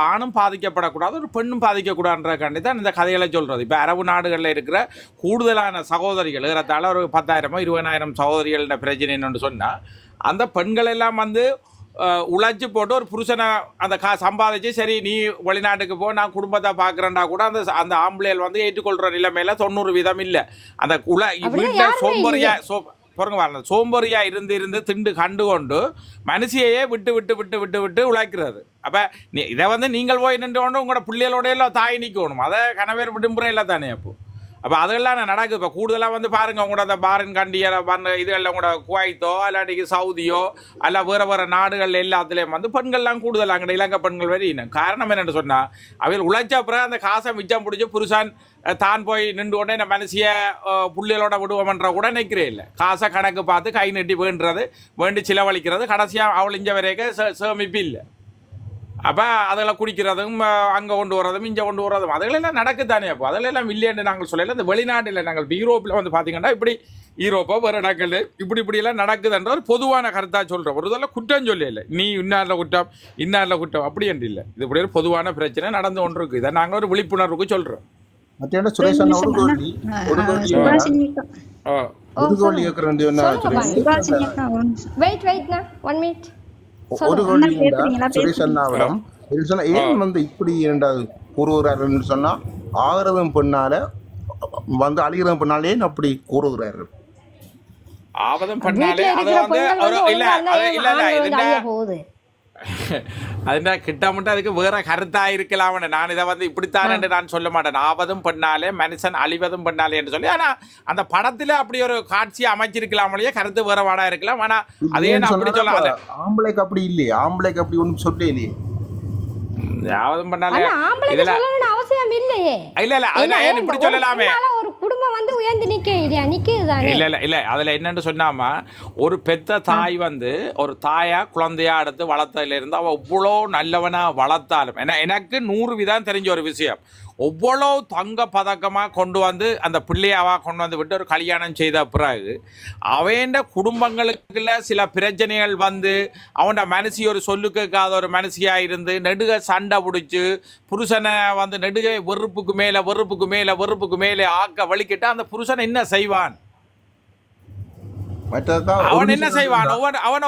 ஆணும் பாதிக்கப்படக்கூடாது, ஒரு பெண்ணும் பாதிக்கக்கூடாதுன்றக்காண்டி தான் இந்த கதைகளை சொல்றது. இப்ப அரபு நாடுகள்ல இருக்கிற கூடுதலான சகோதரிகள் ஏறத்தாழ ஒரு 10,000 20,000 சகோதரிகள் பிரச்சனை என்னன்னு சொன்னா, அந்த பெண்கள் எல்லாம் வந்து உழைச்சி போட்டு ஒரு புருஷனை அந்த சம்பாதிச்சு சரி நீ வெளிநாட்டுக்கு போ நான் குடும்பத்தை பார்க்குறேன்டா கூட அந்த ஆம்பளைகள் வந்து ஏற்றுக்கொள்கிற நிலைமையில 90% இல்லை. அந்த வீட்டில் சோம்பறியா இருந்து திண்டு கண்டு கொண்டு மனுஷியையே விட்டு உழைக்கிறது. அப்போ இதை வந்து நீங்கள் போய் நின்று கொண்டு உங்களோட பிள்ளைகளோட எல்லாம் தாய் நிற்கணும். அதை கணவர் விடுமுறை இல்லை தானே? அப்போ அதெல்லாம் நடக்குது. இப்போ கூடுதலாக வந்து பாருங்கள், உங்களோட அந்த பாரின் கண்டியர் இதுகளில் உங்களோட குவைத்தோ இல்லாட்டிக்கு சவுதியோ அல்ல வேறு நாடுகள் எல்லாத்துலேயும் வந்து பெண்கள்லாம் கூடுதல் அங்கே இலங்கை பெண்கள் வரையினும். காரணம் என்னென்னு சொன்னால், அவையில் உழைச்ச பிறகு அந்த காசை மிச்சம் பிடிச்சி புருஷன் தான் போய் நின்று உடனே இந்த மனுஷிய புள்ளிகளோட விடுவோம்ன்ற கூட நிற்கிறே இல்லை. காசை கணக்கு பார்த்து கை நீட்டி வேண்டி செலவழிக்கிறது, கடைசியாக அவள் இஞ்ச வரைக்கும் சேமிப்பு இல்லை. அப்போ அதில் குடிக்கிறதும் அங்கே கொண்டு வரதும் இங்கே கொண்டு வரதும் அதுகளெல்லாம் நடக்குதானே? அப்போ அதிலெல்லாம் இல்லைன்னு நாங்கள் சொல்லலை. இந்த வெளிநாட்டில் நாங்கள் யூரோப்பில் வந்து பார்த்தீங்கன்னா இப்படி யூரோப்போ வேறு இடங்கள் இப்படியெல்லாம் நடக்குதுன்ற ஒரு பொதுவான கருத்தாக சொல்கிறோம். ஒரு இதெல்லாம் குற்றம் சொல்லலை, நீ இன்னாரில் குற்றம் அப்படி என்று இல்லை. இது இப்படி ஒரு பொதுவான பிரச்சனை நடந்து கொண்டு இருக்குது. இதை நாங்கள் ஒரு விழிப்புணர்வுக்கு சொல்கிறோம். ஏன் வந்து இப்படி இரண்டாவது கூறுகிறார்கள் சொன்னா, ஆகிறதும் பெண்ணால வந்து அழிகிறதும் பெண்ணாலே அப்படி கூறுகிறார்கள். ஆவதம் பண்ணாலே அது வந்து அதுனா கிட்டமுட்டு அதுக்கு வேற கருத்தா இருக்கலாம். நான் இதை வந்து இப்படித்தான் என்று நான் சொல்ல மாட்டேன். ஆவதும் பண்ணாலே மனுஷன் அழிவதும் பண்ணாலே என்று சொல்லி, ஆனா அந்த படத்துல அப்படி ஒரு காட்சியை அமைச்சிருக்கலாம், கருத்து வேற வாடா இருக்கலாம். ஆனா அதே நான் அப்படி சொல்ல, ஆம்பளைக்கு அப்படி இல்லையே, ஆம்பளைக்கு அப்படி ஒன்றும் சொல்ல இல்லையே. யாவதும் பண்ணாலே அவசியம் இல்லையே. இல்ல அதெல்லாம் ஏன் இப்படி சொல்லலாமே? ஒரு குடும்பம் வந்து உயர்ந்து நிக்குதுதானே? இல்ல அதுல என்னன்னு சொன்னாமா, ஒரு பெத்த தாய் வந்து ஒரு தாயா குழந்தையா எடுத்து வளர்த்ததுல இருந்து அவ எவ்வளோ நல்லவனா வளர்த்தாலும், எனக்கு 100% தெரிஞ்ச ஒரு விஷயம், எவ்வளோ தங்க பதக்கமாக கொண்டு வந்து அந்த பிள்ளையாவா கொண்டு வந்து விட்டு ஒரு கல்யாணம் செய்த பிறகு அவன் குடும்பங்களுக்குள்ள சில பிரச்சனைகள் வந்து அவனோட மனசி ஒரு சொல்லு கேட்காத ஒரு மனசியாக இருந்து நெடுக சண்டை பிடிச்சி புருஷனை வந்து நெடுக வெறுப்புக்கு மேலே ஆக்க வலிக்கிட்டு அந்த புருஷனை என்ன செய்வான்? அவன் என்ன செய்வான்? அவன்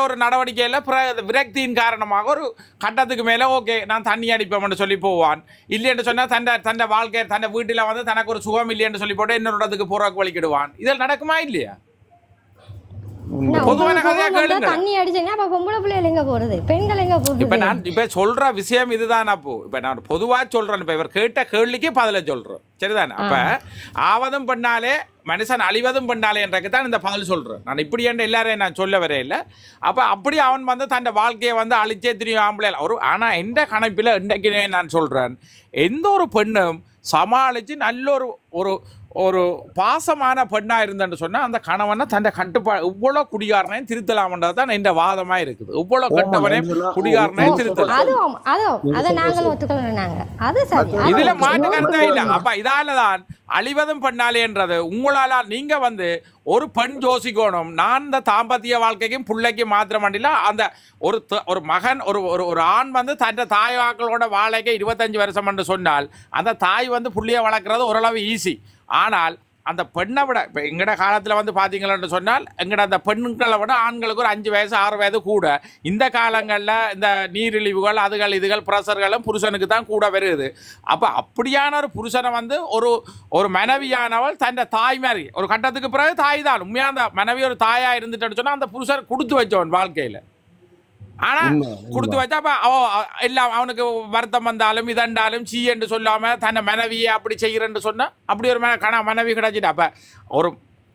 ஒரு நடவடிக்கையில் விரக்தியின் காரணமாக ஒரு கட்டத்துக்கு மேலே ஓகே நான் தண்ணி அடிப்பேன் சொல்லி போவான். இல்லைன்னு சொன்னால் தன்னை வாழ்க்கை தன்னை வீட்டில் வந்து தனக்கு ஒரு சுகம் இல்லைன்னு சொல்லி போட்டு இன்னொரு இடத்துக்கு போறக்கு வலிக்கிடுவான். இதில் நடக்குமா இல்லையா? பொதுவான கதையா கேளுங்க. தண்ணி அடிச்சீங்கன்னா அப்ப பொம்பளை பிள்ளைகள் எங்க போறது, பெண்கள் எங்க போறது? இப்ப நான் இப்ப சொல்ற விஷயம் இதுதான். அப்போ இப்ப நான் பொதுவா சொல்றேன். இப்ப இவர் கேட்ட கேள்விக்கு பதில சொல்றோம், சரிதானே? அப்ப ஆவதம் பண்ணாலே மனுஷன் அழிவதும் பெண்ணாலேன்றக்கு தான் இந்த பதில் சொல்கிறேன். நான் இப்படி என்று எல்லாரையும் நான் சொல்ல வரே இல்லை. அப்போ அப்படி அவன் வந்து தன் வாழ்க்கையை வந்து அழிச்சே தெரியும் ஆம்பளை ஒரு. ஆனால் எந்த கணப்பில் இன்றைக்கு நான் சொல்கிறேன், எந்த ஒரு பெண்ணும் சமாளித்து நல்ல ஒரு ஒரு பாசமான பெண்ணாக இருந்தேன்னு சொன்னால் அந்த கணவனை தன் கட்டுப்பாடு இவ்வளோ குடிகாரனையும் திருத்தலாம்ன்றது தான் எந்த வாதமாக இருக்குது. இவ்வளோ கட்டவனையும் குடிகாரனையும் திருத்தலாம். இதுல மாற்று கருத்தே இல்லை. அப்ப இதால தான் அழிவதும் பெண்ணாலேன்றது. உங்களால நீங்க வந்து ஒரு பெண் யோசிக்கணும், நான் இந்த தாம்பத்திய வாழ்க்கைக்கும் பிள்ளைக்கும் மாத்திரம் வேண்டில அந்த ஒரு மகன் ஒரு ஆண் வந்து தன் தாயாக்களோட வாழைக்கு 25 வருஷம் என்று சொன்னால் அந்த தாய் வந்து புள்ளியை வளர்க்குறது ஓரளவு ஈஸி. ஆனால் அந்த பெண்ணை விட இப்போ எங்கட காலத்தில் வந்து பார்த்தீங்களன்னு சொன்னால் எங்கட அந்த பெண்களை விட ஆண்களுக்கு ஒரு 5 வயசு 6 வயது கூட. இந்த காலங்களில் இந்த நீரிழிவுகள் இதுகள் பிரஷர்களும் புருஷனுக்கு தான் கூட வருது. அப்போ அப்படியான ஒரு புருஷனை வந்து ஒரு மனைவியானவள் தன் தாய் மாதிரி ஒரு கட்டத்துக்கு பிறகு தாய் தான் உண்மையாக அந்த மனைவி ஒரு தாயாக இருந்துட்டேன்னு சொன்னால் அந்த புருஷன் கொடுத்து வச்சவன் வாழ்க்கையில். ஆனால் கொடுத்து வச்சா அப்போ எல்லாம் அவனுக்கு வருத்தம் வந்தாலும் இதண்டாலும் சீ என்று சொல்லாமல் தன்னை மனைவியை அப்படி செய்கிறேன்னு சொன்னால் அப்படி ஒரு மனைவி கிடைச்சிட்டு அப்போ ஒரு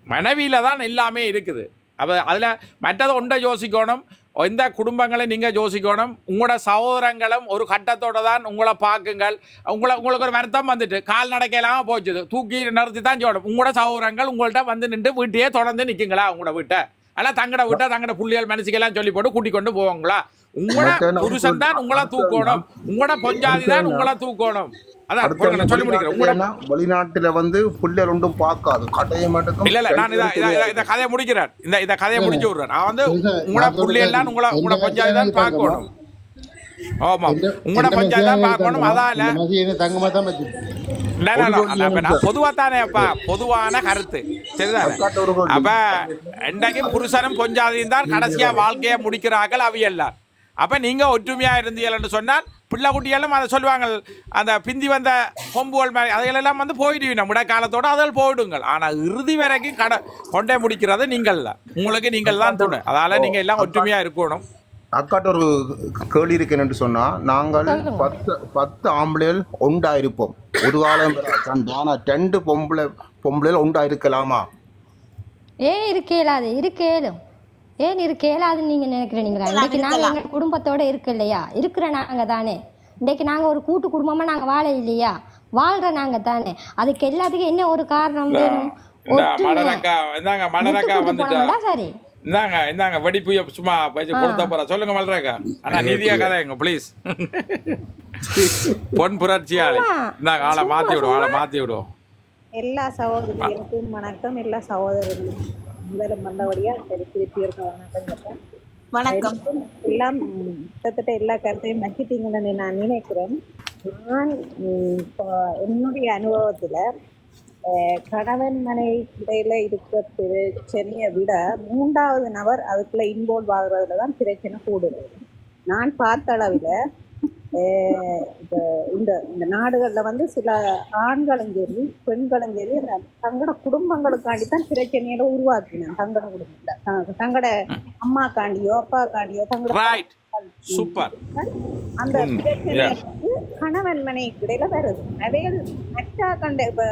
மனைவியில் தான் எல்லாமே இருக்குது. அப்போ அதில் மற்றது ஒன்றை யோசிக்கணும், எந்த குடும்பங்களை நீங்கள் யோசிக்கணும். உங்களோட சகோதரங்களும் ஒரு கட்டத்தோடு தான் உங்களை பார்க்குங்கள். உங்களுக்கு ஒரு வருத்தம் வந்துட்டு கால் நடக்கலாம் போச்சுது தூக்கி நிறுத்தி தான் சொல்லணும். உங்களோட சகோதரங்கள் உங்கள்கிட்ட வந்து நின்று வீட்டையே தொடர்ந்து நிற்குங்களா? உங்களோட வீட்டை எல்லாம் தங்கட விட்டா தங்கட புள்ளியல் மனசுக்கெல்லாம் சொல்லி போட்டு கூட்டிக் கொண்டு போவாங்களா? உங்களோட புருஷன் தான் உங்களை தூக்கணும், உங்களோட பொஞ்சாதி தான் உங்களை தூக்கணும். அதான் சொல்லி முடிக்கிறேன். வெளிநாட்டுல வந்து புள்ளியல் ஒன்றும் பார்க்காது கட்டையம். இல்ல இல்ல நான் இதை கதையை முடிக்கிறேன். இந்த கதையை முடிச்சு விடுறேன். நான் வந்து உங்களோட புள்ளியெல்லாம் உங்களோட பொஞ்சாதி தான் பார்க்கணும். ஆமா, உங்களோட பொஞ்சாதி தான் பார்க்கணும். அதான் பொதுவாத்தானேப்பா, பொதுவான கருத்து சரிதான். அப்ப இன்றைக்கு புருஷனும் பொஞ்சாதியும் தான் கடைசியா வாழ்க்கையை முடிக்கிறார்கள் அவையெல்லாம். அப்ப நீங்க ஒற்றுமையா இருந்தீங்கன்னு சொன்னால் பிள்ளை குட்டிகளும் அதை சொல்லுவாங்க, அந்த பிந்தி வந்த கொம்புகள் மாதிரி அதையெல்லாம் வந்து போயிடுவீங்க முடக்காலத்தோடு அதில் போயிடுங்கள். ஆனால் இறுதி வரைக்கும் கொண்டே முடிக்கிறது நீங்கள் தான், உங்களுக்கு நீங்கள் தான் துணை. அதால நீங்க எல்லாம் ஒற்றுமையா இருக்கணும். அக்காட்ட ஒரு கேள்வி இருக்கேன்னு சொன்னா, நாங்கள் 10 ஆம்பளைகள் உண்டாயிருப்போம் ஒரு காலம். 2 பொம்பளைகள் உண்டாயிருக்கலாமா? ஏன் இருக்கேலாது? இருக்கேலும். ஏன் இருக்கேலாதுன்னு நீங்க நினைக்கிறீங்களா? இன்னைக்கு நாங்க எங்க குடும்பத்தோட இருக்கு இல்லையா? இருக்கிற நாங்க தானே. இன்னைக்கு நாங்க ஒரு கூட்டு குடும்பமா நாங்க வாழ இல்லையா? வாழ்ற நாங்க தானே. அதுக்கு எல்லாத்துக்கும் என்ன ஒரு காரணம் வேணும்? சரி இந்தாங்க வெடிப்பு சும்மா கொடுத்த போற சொல்லுங்க மல்றேக்கா. ஆனா நீதியா கதைங்க ப்ளீஸ். பொன் புரட்சியாளி இந்தாங்க, ஆளை மாத்தி விடுவோம். எல்லா சகோதரிகளுக்கும் வணக்கம். எல்லா சகோதரர்களும் முதல்ல மந்தபடியா திருப்பி இருக்க வணக்கம். எல்லாம் கிட்டத்தட்ட எல்லா கருத்தையும் நக்கிட்டீங்கன்னு நான் நினைக்கிறேன். நான் என்னுடைய அனுபவத்துல கணவன் மனைவி இடையில இருக்கிற பிரச்சனையை விட 3வது நபர் அதுக்குள்ள இன்வால்வ் ஆகுறதுல தான் பிரச்சனை கூடுது. நான் பார்த்த அளவில் இந்த நாடுகள்ல வந்து சில ஆண்களும் சரி பெண்களும் சரி தங்களோட குடும்பங்களுக்காண்டி தான் பிரச்சனையில உருவாக்கினான். தங்களோட குடும்பத்துல தங்களோட அம்மாக்காண்டியோ அப்பாக்காண்டியோ தங்களோட அந்த பிரச்சனை கணவன் மனைவி இடையில வருது. நிறைய மற்ற கண்ட இப்ப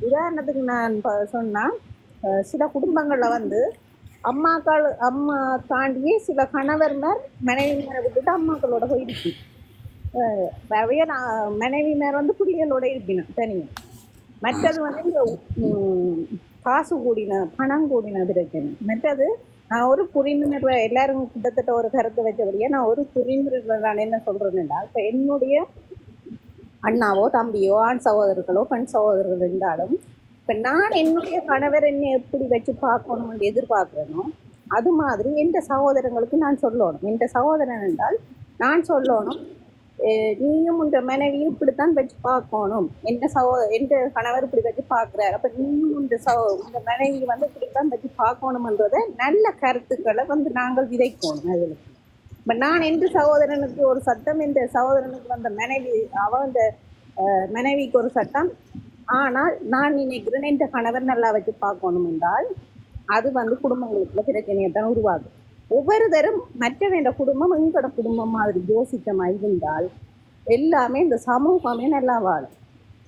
உதாரணத்துக்கு நான் சொன்னா, சில குடும்பங்கள்ல வந்து அம்மா தாண்டியே சில கணவர்மார் மனைவி மேல விட்டுட்டு அம்மாக்களோட போயிடுச்சு. மனைவி மேல வந்து பிள்ளைகளோட இருக்கணும் தனியா. மற்றது வந்து இந்த காசு கூடின பணம் கூடின பிரச்சனை. மற்றது நான் ஒரு புரிந்துணர்வு, எல்லாரும் கிட்டத்தட்ட ஒரு கருத்து வச்சபடியே நான் ஒரு புரிந்துணர்வு நான் என்ன சொல்றேன்னா, இப்ப என்னுடைய அண்ணாவோ தம்பியோ ஆண் சகோதரர்களோ பெண் சகோதரர்கள் இருந்தாலும் இப்போ நான் என்னுடைய கணவர் என்னை எப்படி வச்சு பார்க்கணும்னு எதிர்பார்க்குறேனோ அது மாதிரி எந்த சகோதரங்களுக்கு நான் சொல்லணும். எந்த சகோதரன் என்றால் நான் சொல்லணும், நீயும் உன்ற மனைவியும் இப்படித்தான் வச்சு பார்க்கணும். எந்த கணவர் இப்படி வச்சு பார்க்குறாரு, அப்போ நீயும் உன்ற மனைவி வந்து இப்படித்தான் வச்சு பார்க்கணும்ன்றதை நல்ல கருத்துக்களை வந்து நாங்கள் விதைக்கணும். அதில் இப்போ நான் எந்த சகோதரனுக்கு ஒரு சட்டம், எந்த சகோதரனுக்கு வந்த மனைவிக்கு ஒரு சட்டம். ஆனால் நான் நினைக்கிறேன் எந்த கணவர் நல்லா வச்சு பார்க்கணும் என்றால் அது வந்து குடும்பங்களுக்குள்ள பிரச்சனையை தான் உருவாகும். ஒவ்வொரு தரும் மற்றவன் குடும்பம் எங்களோட குடும்பம் மாதிரி யோசிக்கமா இருந்தால் எல்லாமே இந்த சமூகமே நல்லா வாழும்.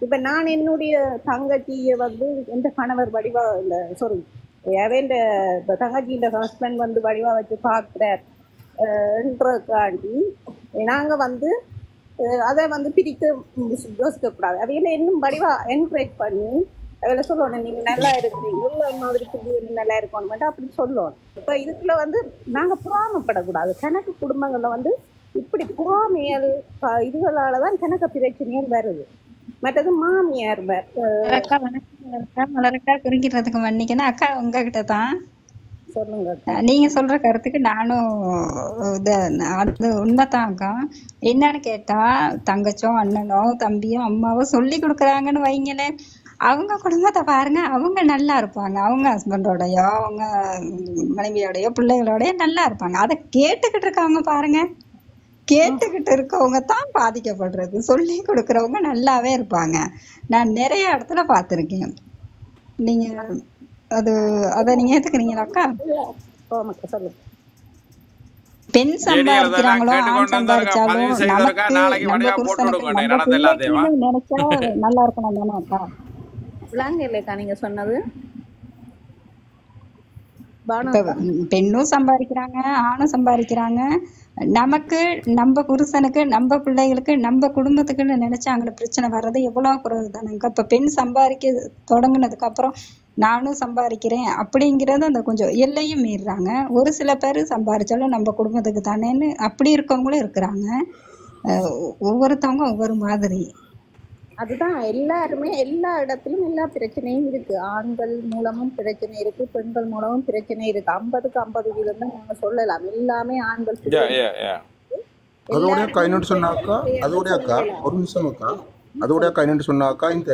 இப்ப நான் என்னுடைய தங்கச்சியை வந்து எந்த கணவர் வடிவா இல்ல சாரி அவன் தங்கச்சியின் ஹஸ்பண்ட் வந்து வடிவா வச்சு பார்க்கிறார் என்றதுக்காண்டி நாங்க வந்து அதை வந்து பிரித்து யோசிக்க கூடாது. அவையில இன்னும் வடிவா என்கரேஜ் பண்ணி அவையில சொல்லணும், நீங்க நல்லா இருக்கிறீங்க, உள்ள மாதிரி நல்லா இருக்கணும் அப்படி சொல்லணும். இப்ப இதுக்குள்ள வந்து நாங்க புறாமப்படக்கூடாது. கணக்கு குடும்பங்கள்ல வந்து இப்படி புறாமையல் இதுகளாலதான் கணக்கு பிரச்சனைகள் வருது. மற்றது மாமியார் அக்கா வணக்கம். மலரக்கா குறிக்கிறதுக்கு மன்னிக்கணும் அக்கா. உங்ககிட்ட தான் சொல்லுங்க. நீங்க சொல்ற கருத்துக்கு நானும் அது உண்மைதான் அக்கா. என்னன்னு கேட்டா தங்கச்சோ அண்ணனோ தம்பியோ அம்மாவோ சொல்லி கொடுக்குறாங்கன்னு வைங்களேன், அவங்க குடும்பத்தை பாருங்க, அவங்க நல்லா இருப்பாங்க, அவங்க ஹஸ்பண்டோடயோ அவங்க மனைவியோடயோ பிள்ளைகளோடய நல்லா இருப்பாங்க. அதை கேட்டுக்கிட்டு இருக்காங்க பாருங்க, கேட்டுக்கிட்டு இருக்கவங்க தான் பாதிக்கப்படுறது. சொல்லி கொடுக்கறவங்க நல்லாவே இருப்பாங்க. நான் நிறைய இடத்துல பார்த்துருக்கேன். நீங்க அதை நீங்க ஏத்துக்கிறீங்களாக்கா? பெண் சம்பாதிக்கிறாங்களோ ஆண் சம்பாதிச்சாலும் நம்ம புருஷனுக்கு நம்ம பிள்ளைக்கு நினைச்சா நல்லா இருக்கணும் தானே அக்கா? இல்லைக்கா நீங்க சொன்னது. பெண்ணும் சம்பாதிக்கிறாங்க ஆணும் சம்பாதிக்கிறாங்க. நமக்கு நம்ம புருஷனுக்கு நம்ம பிள்ளைகளுக்கு நம்ம குடும்பத்துக்குன்னு நினைச்சாங்க பிரச்சனை வர்றது எவ்வளவு குறைவு தானேங்க. இப்ப பெண் சம்பாதிக்க தொடங்குனதுக்கு அப்புறம் நானும் சம்பாதிக்கிறேன் அப்படிங்கிறது அந்த கொஞ்சம் எல்லையும் மீறுறாங்க. ஒரு சில பேர் சம்பாதிச்சாலும் நம்ம குடும்பத்துக்கு தானேன்னு அப்படி இருக்கவங்களும் இருக்கிறாங்க. ஒவ்வொருத்தவங்க ஒவ்வொரு மாதிரி. அதுதான் எல்லாருமே எல்லா இடத்துலயும் எல்லா பிரச்சனையும் இருக்கு. ஆண்கள் மூலமும் பிரச்சனை இருக்கு, பெண்கள் மூலமும் பிரச்சனை இருக்கு. 50க்கு 50 வீதம் தான் நாங்க சொல்லலாம். எல்லாமே ஆண்கள் அதோட அக்கா என்னன்னு சொன்னாக்கா, அதோட அக்கா ஒரு நிமிஷம் அக்கா, அதோட அக்கா என்னன்னு சொன்னாக்கா, இந்த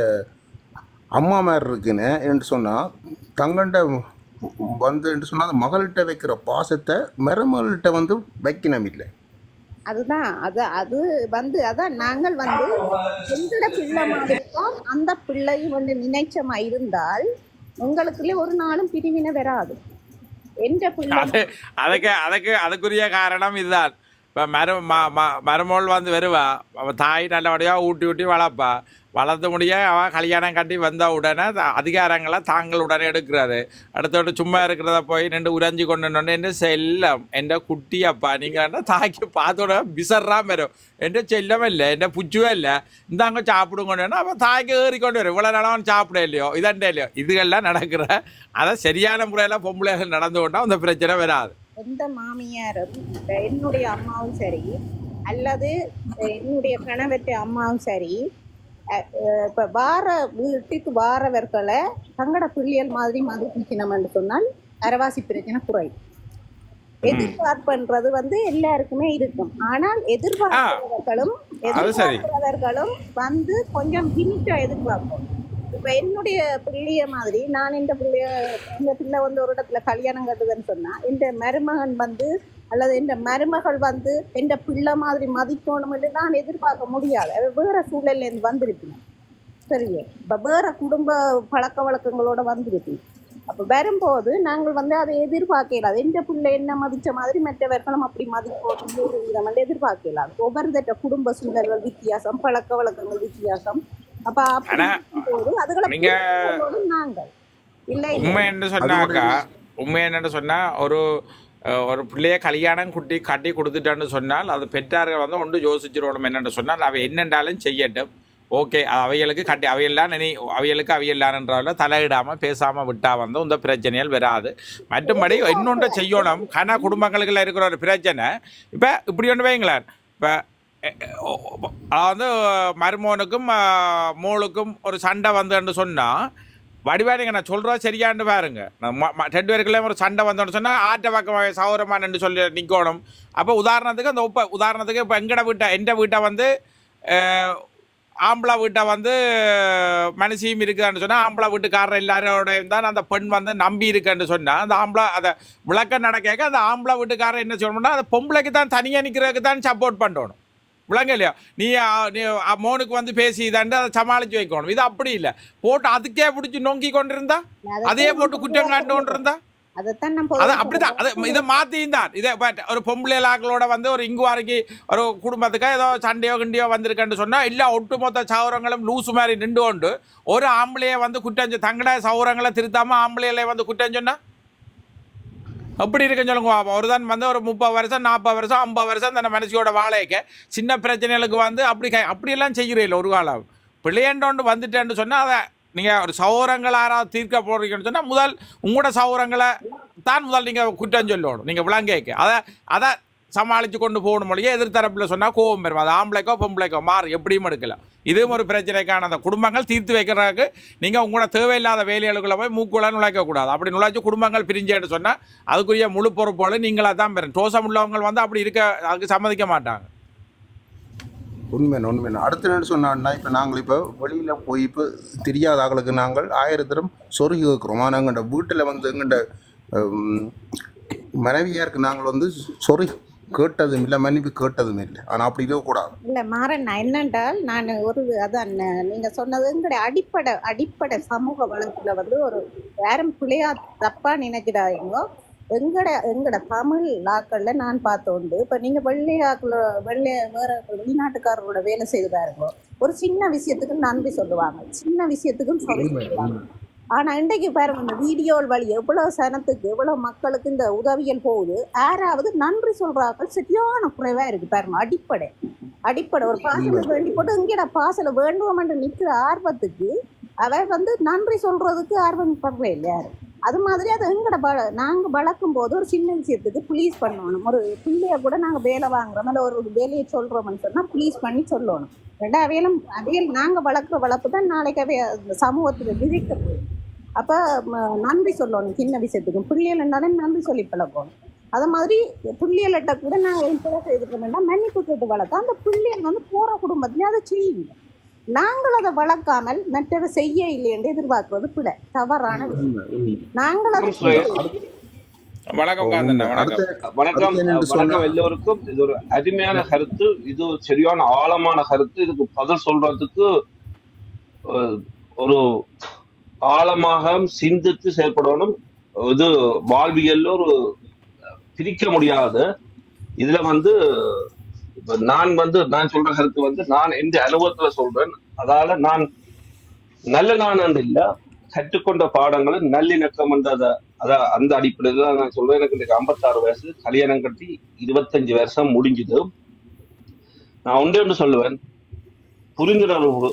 அம்மா மாதிரி இருக்குன்னு என்று சொன்னா தங்கண்ட வந்து என்று சொன்னா அந்த மகள்கிட்ட வைக்கிற பாசத்தை மருமகள்கிட்ட வந்து வைக்கணும் இல்லை. அதுதான் அது வந்து அதான் நாங்கள் வந்து எங்களோட பிள்ளை மாதிரி அந்த பிள்ளையும் வந்து நினைச்சமா இருந்தால் உங்களுக்குள்ளே ஒரு நாளும் பிரிவினை வராது. எந்த பிள்ளை அதுக்குரிய காரணம் இதுதான். இப்போ மருமகள் வந்து வருவா, அவள் தாய் நல்லபடியாக ஊட்டி ஊட்டி வளர்ப்பா. வளர்த்து முடிய அவன் கல்யாணம் கட்டி வந்த உடனே அதிகாரங்களை தாங்கள் உடனே எடுக்கிறாரு. அடுத்தோட்டு சும்மா இருக்கிறத போய் நின்று உறைஞ்சி கொண்டு என் செல்லம் என் குட்டி அப்பா நீங்கள் தாய்க்கு பார்த்தோட விசர்றாம வரும். என் செல்லம் இல்லை, என் புச்சுவே இல்லை, இந்தாங்க சாப்பிடும் கொண்டு அவன் தாய்க்கு ஏறிக்கொண்டு வரும். இவ்வளோ நாளும் சாப்பிட இல்லையோ இதண்டே இல்லையோ இதுகள்லாம் நடக்கிற அதை சரியான முறையில் பொம்பளைகள் நடந்து கொண்டா அந்த பிரச்சனை வராது. எந்த மாமியாரும் என்னுடைய அம்மாவும் சரி அல்லது என்னுடைய கணவற்ற அம்மாவும் சரி இப்ப வார வீட்டுக்கு வாரவர்களை தங்கட பிள்ளைகள் மாதிரி மதிப்பிக்கணும்னு சொன்னால் அரவாசி பிரச்சனை குறையும். எதிர்பார்ப்புன்றது வந்து எல்லாருக்குமே இருக்கும். ஆனால் எதிர்பார்க்கிறவர்களும் வந்து கொஞ்சம் லிமிட்டா எதிர்பார்ப்போம். இப்ப என்னுடைய பிள்ளைய மாதிரி நான் இந்த பிள்ளை வந்து ஒரு இடத்துல கல்யாணம் கட்டுதுன்னு சொன்னா இந்த மருமகன் வந்து அல்லது இந்த மருமகள் வந்து எந்த பிள்ளை மாதிரி மதிக்கணும் என்று நான் எதிர்பார்க்க முடியாது. வேற சூழல்ல இருந்து வந்திருக்கணும். சரியே, இப்ப வேற குடும்ப பழக்க வழக்கங்களோட வந்திருக்கணும். அப்ப வரும்போது நாங்கள் வந்து அதை எதிர்பார்க்கலாது. எந்த பிள்ளை என்ன மதிச்ச மாதிரி மற்றவர்களும் அப்படி மதிப்போம் எதிர்பார்க்கலாது. ஒவ்வொருத்த குடும்ப சூழல்கள் வித்தியாசம், பழக்க வழக்கங்கள் வித்தியாசம். அப்ப அதுகளை நாங்கள் இல்லை உண்மை என்று சொன்னாக்கா, உண்மை என்னன்னு சொன்னா ஒரு பிள்ளைய கல்யாணம் கட்டி கொடுத்துட்டான்னு சொன்னால் அது பெற்றார்கள் வந்து ஒன்று யோசிச்சிடணும். என்னென்னு சொன்னால் அவை என்னென்றாலும் செய்யட்டும், ஓகே. அவைகளுக்கு அவையெல்லாம் அவைகளுக்கு அவையெல்லான்றதில் தலையிடாமல் பேசாமல் விட்டால் வந்து இந்த பிரச்சனைகள் வராது. மற்றபடி இன்னொன்று செய்யணும். கன குடும்பங்களுக்குள்ள இருக்கிற ஒரு பிரச்சனை இப்போ இப்படி ஒன்று வைங்களேன். இப்போ அதாவது மருமகனுக்கும் மோளுக்கும் ஒரு சண்டை வந்துன்னு சொன்னால் வடிவாடிங்க நான் சொல்கிறோம் சரியான்னு பாருங்க. ரெண்டு பேருக்குள்ளே ஒரு சண்டை வந்தோன்னு சொன்னால் ஆற்ற பக்கம் சௌரமானு சொல்லி நிற்கணும். அப்போ உதாரணத்துக்கு அந்த உதாரணத்துக்கு இப்போ எந்த வீட்டை வந்து ஆம்பளை வீட்டை வந்து மனுஷியும் இருக்குன்னு சொன்னால் ஆம்பளை வீட்டுக்காரர் எல்லாரோடையும் தான் அந்த பெண் வந்து நம்பி இருக்குன்னு சொன்னால் அந்த ஆம்பளை அதை விளக்க நடக்க அந்த ஆம்பளை வீட்டுக்காரர் என்ன சொல்லணும்னா அந்த பொம்பளைக்கு தான் தனியாக நிற்கிறதுக்கு தான் சப்போர்ட் பண்ணணும். விளங்க இல்லையா? நீ மோனுக்கு வந்து பேசி தாண்டு அதை சமாளித்து வைக்கணும். இது அப்படி இல்லை, போட்டு அதுக்கே பிடிச்சி நோக்கி கொண்டு இருந்தா அதே போட்டு குற்றம் காட்டு கொண்டு இருந்தா அதைத்தான் நான் அதான் அப்படிதான் இதை மாத்தியும் தான் இதை ஒரு பொம்பளைகளோட வந்து ஒரு இங்குவாரிக்கு ஒரு குடும்பத்துக்கு ஏதோ சண்டையோ கிண்டியோ வந்திருக்கேன்னு சொன்னா இல்ல ஒட்டுமொத்த சௌரங்களும் லூசு மாதிரி நின்று கொண்டு ஒரு ஆம்பளைய வந்து குற்றம் தங்கட சௌரங்களை திருத்தாம ஆம்பளையில வந்து குற்றம் சொன்னா அப்படி இருக்குன்னு சொல்லுங்க. ஒரு தான் வந்து ஒரு 30 வருஷம் 40 வருஷம் 50 வருஷம் அந்த மனுஷியோட வாழைக்க சின்ன பிரச்சனைகளுக்கு வந்து அப்படியெல்லாம் செய்கிறீங்கள ஒரு காலம் பிள்ளையண்டோண்டு வந்துட்டேன்னு சொன்னால் அதை நீங்கள் ஒரு சௌரங்களை யாராவது தீர்க்க போடுறீங்கன்னு சொன்னால் முதல் உங்களோட சௌரங்களை தான் முதல் நீங்கள் குற்றம் சொல்லணும். நீங்கள் விளங்கேக்க அதை சமாளித்து கொண்டு போகணும் மொழியே எதிர்த்தரப்பில் சொன்னால் கோபம் பெறும். அது ஆம்பளைக்கோ பொம்பளைக்கோ மாறு எப்படியும் எடுக்கலாம். இதுவும் ஒரு பிரச்சனைக்கான அந்த குடும்பங்கள் தீர்த்து வைக்கிறதுக்கு நீங்கள் உங்களோட தேவையில்லாத வேலைகளுக்குள்ள போய் மூக்குள்ள நுழைக்கக்கூடாது. அப்படி நுழைச்சி குடும்பங்கள் பிரிஞ்சேன்னு சொன்னால் அதுக்குரிய முழு பொறுப்போடு நீங்களாக தான் பெறும். டோசம் உள்ளவங்க வந்து அப்படி இருக்க அதுக்கு சம்மதிக்க மாட்டாங்க. உண்மை அடுத்த என்ன சொன்னான்னா இப்போ நாங்கள் இப்போ வெளியில் போய் இப்போ தெரியாத ஆளுக்கு நாங்கள் 1000 தரம் சொருகி வைக்கிறோம். ஆனால் எங்கள்ட வீட்டில் வந்து எங்கள்ட மனைவியாருக்கு நாங்கள் வந்து சொருகி கேட்டதும் இல்லை மன்னிப்பு கேட்டதும் இல்லை. ஆனால் அப்படி இருக்கக்கூடாது. இல்லை மாறன் என்னென்றால் நான் ஒரு அதான் நீங்கள் சொன்னதுங்கிற அடிப்படை சமூக வளர்ச்சியில் வந்து ஒரு யாரும் பிள்ளையா தப்பாக நினைக்கிறாங்க. எங்கட தமிழ் லாக்களில் நான் பார்த்தோண்டு இப்போ நீங்கள் வேற வெளிநாட்டுக்காரரோட வேலை செய்து பாருங்க, ஒரு சின்ன விஷயத்துக்கும் நன்றி சொல்லுவாங்க, சின்ன விஷயத்துக்கும் சொல்லி சொல்லுவாங்க. ஆனால் இன்றைக்கு பாருங்க இந்த வீடியோல் வழி எவ்வளோ சனத்துக்கு எவ்வளோ மக்களுக்கு இந்த உதவிகள் போகுது, யாராவது நன்றி சொல்கிறாங்க சரியான குறைவாக இருக்குது பாருங்க. அடிப்படை ஒரு பாசலை வேண்டி போட்டு இங்கேட பாசலை வேண்டுவோம்னு நிற்கிற ஆர்வத்துக்கு அவ வந்து நன்றி சொல்கிறதுக்கு ஆர்வம் படுற இல்லையா. அது மாதிரி அதை நாங்கள் வளர்க்கும் போது ஒரு சின்ன விஷயத்துக்கு ப்ளீஸ் பண்ணணும். ஒரு பிள்ளைய கூட நாங்கள் வேலை வாங்குறோம் இல்லை ஒரு வேலையை சொல்கிறோம்னு சொன்னால் ப்ளீஸ் பண்ணி சொல்லணும். அவையில் நாங்கள் வளர்க்குற வளர்ப்பு தான் நாளைக்கு அந்த சமூகத்தில் விதிக்க போகும். அப்போ நன்றி சொல்லணும் சின்ன விஷயத்துக்கும். பிள்ளைகள்னாலும் நன்றி சொல்லி பழக்கணும். அது மாதிரி பிள்ளைகள்கிட்ட கூட நாங்கள் இப்போ செய்துட்டோம்னா மன்னிப்பு கேட்டு வளர்த்தோம். அந்த பிள்ளைகள் வந்து போகிற குடும்பத்துலேயே அதை செய்யுங்க. நாங்கள் அதை வளர்க்காமல் மற்றவை செய்ய இல்லை என்று எதிர்பார்க்கிறது பிள்ளை தவறான. நாங்கள் அதை வணக்கம் எல்லோருக்கும். இது ஒரு அருமையான கருத்து, இது சரியான ஆழமான கருத்து. இதுக்கு பதில் சொல்றதுக்கு ஒரு ஆழமாக சிந்தித்து செயல்படணும். இது வாழ்வியல் ஒரு பிரிக்க முடியாது. இதுல வந்து நான் சொல்ற கருத்து வந்து நான் எந்த அனுபவத்துல சொல்றேன். அதால நான் நான் இல்ல கற்றுக்கொண்ட பாடங்களை நல்லிணக்கம் அந்த அடிப்படையில் தான் நான் சொல்றேன். எனக்கு இன்னைக்கு 56 வயசு, கல்யாணம் கட்டி 25 வருஷம் முடிஞ்சுது. நான் ஒன்று சொல்லுவேன், புரிந்துணர்வு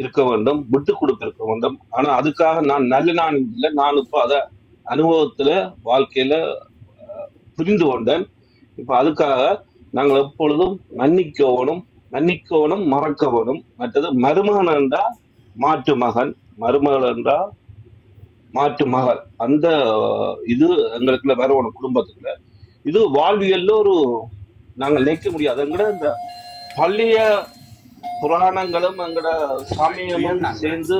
இருக்க வேண்டும், விட்டு கொடுக்க இருக்க வேண்டும். ஆனா அதுக்காக நான் இல்லை, நான் இப்போ அதை அனுபவத்துல வாழ்க்கையில புரிந்து கொண்டேன். இப்ப அதுக்காக நாங்கள் எப்பொழுதும் மன்னிக்கவனும் மறக்கவனும். மற்றது மருமகன் என்றா மாற்று மகன், மருமகள் என்றா மாற்று மகள். அந்த இது எங்களுக்குள்ள வரணும் குடும்பத்துக்குள்ள. இது வாழ்வியல்ல ஒரு நாங்கள் நினைக்க முடியாது. எங்கட இந்த பள்ளிய புராணங்களும் எங்கட சமயமும் சேர்ந்து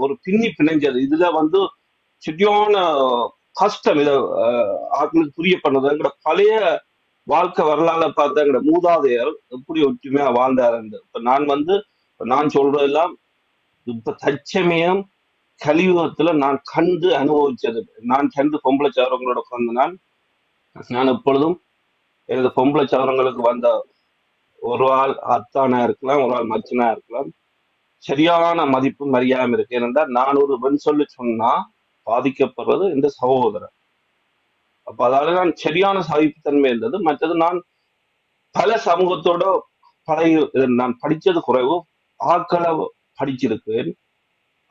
ஒரு பிணைஞ்சது. இதுல வந்து சரியான கஷ்டம். இதை ஆட்களுக்கு புரிய பண்ணது. எங்கட பழைய வாழ்க்கை வரலாறு பார்த்தா எங்கட மூதாதையர் எப்படி ஒற்றுமையா வாழ்ந்தாரு. இப்ப நான் சொல்றதெல்லாம் இப்ப தற்சமயம் கலியுகத்துல நான் கண்டு அனுபவிச்சது. நான் 2 பொம்பளை சவரங்களோட பிறந்த நான் எப்பொழுதும் எனது பொம்பளை சவரங்களுக்கு வந்த ஒரு ஆள் அத்தானா இருக்கலாம், ஒரு ஆள் மச்சனா இருக்கலாம், சரியான மதிப்பு மரியாதை இருக்கு. ஏனென்றால் நான் ஒரு வெண் சொல்லி சொன்னா பாதிக்கப்படுறது இந்த சகோதரன். அப்ப அதால நான் சரியான சகிப்புத்தன்மை இருந்தது. மற்றது நான் பல சமூகத்தோட நான் படிச்சது குறைவு, ஆக்களை படிச்சிருக்கேன்.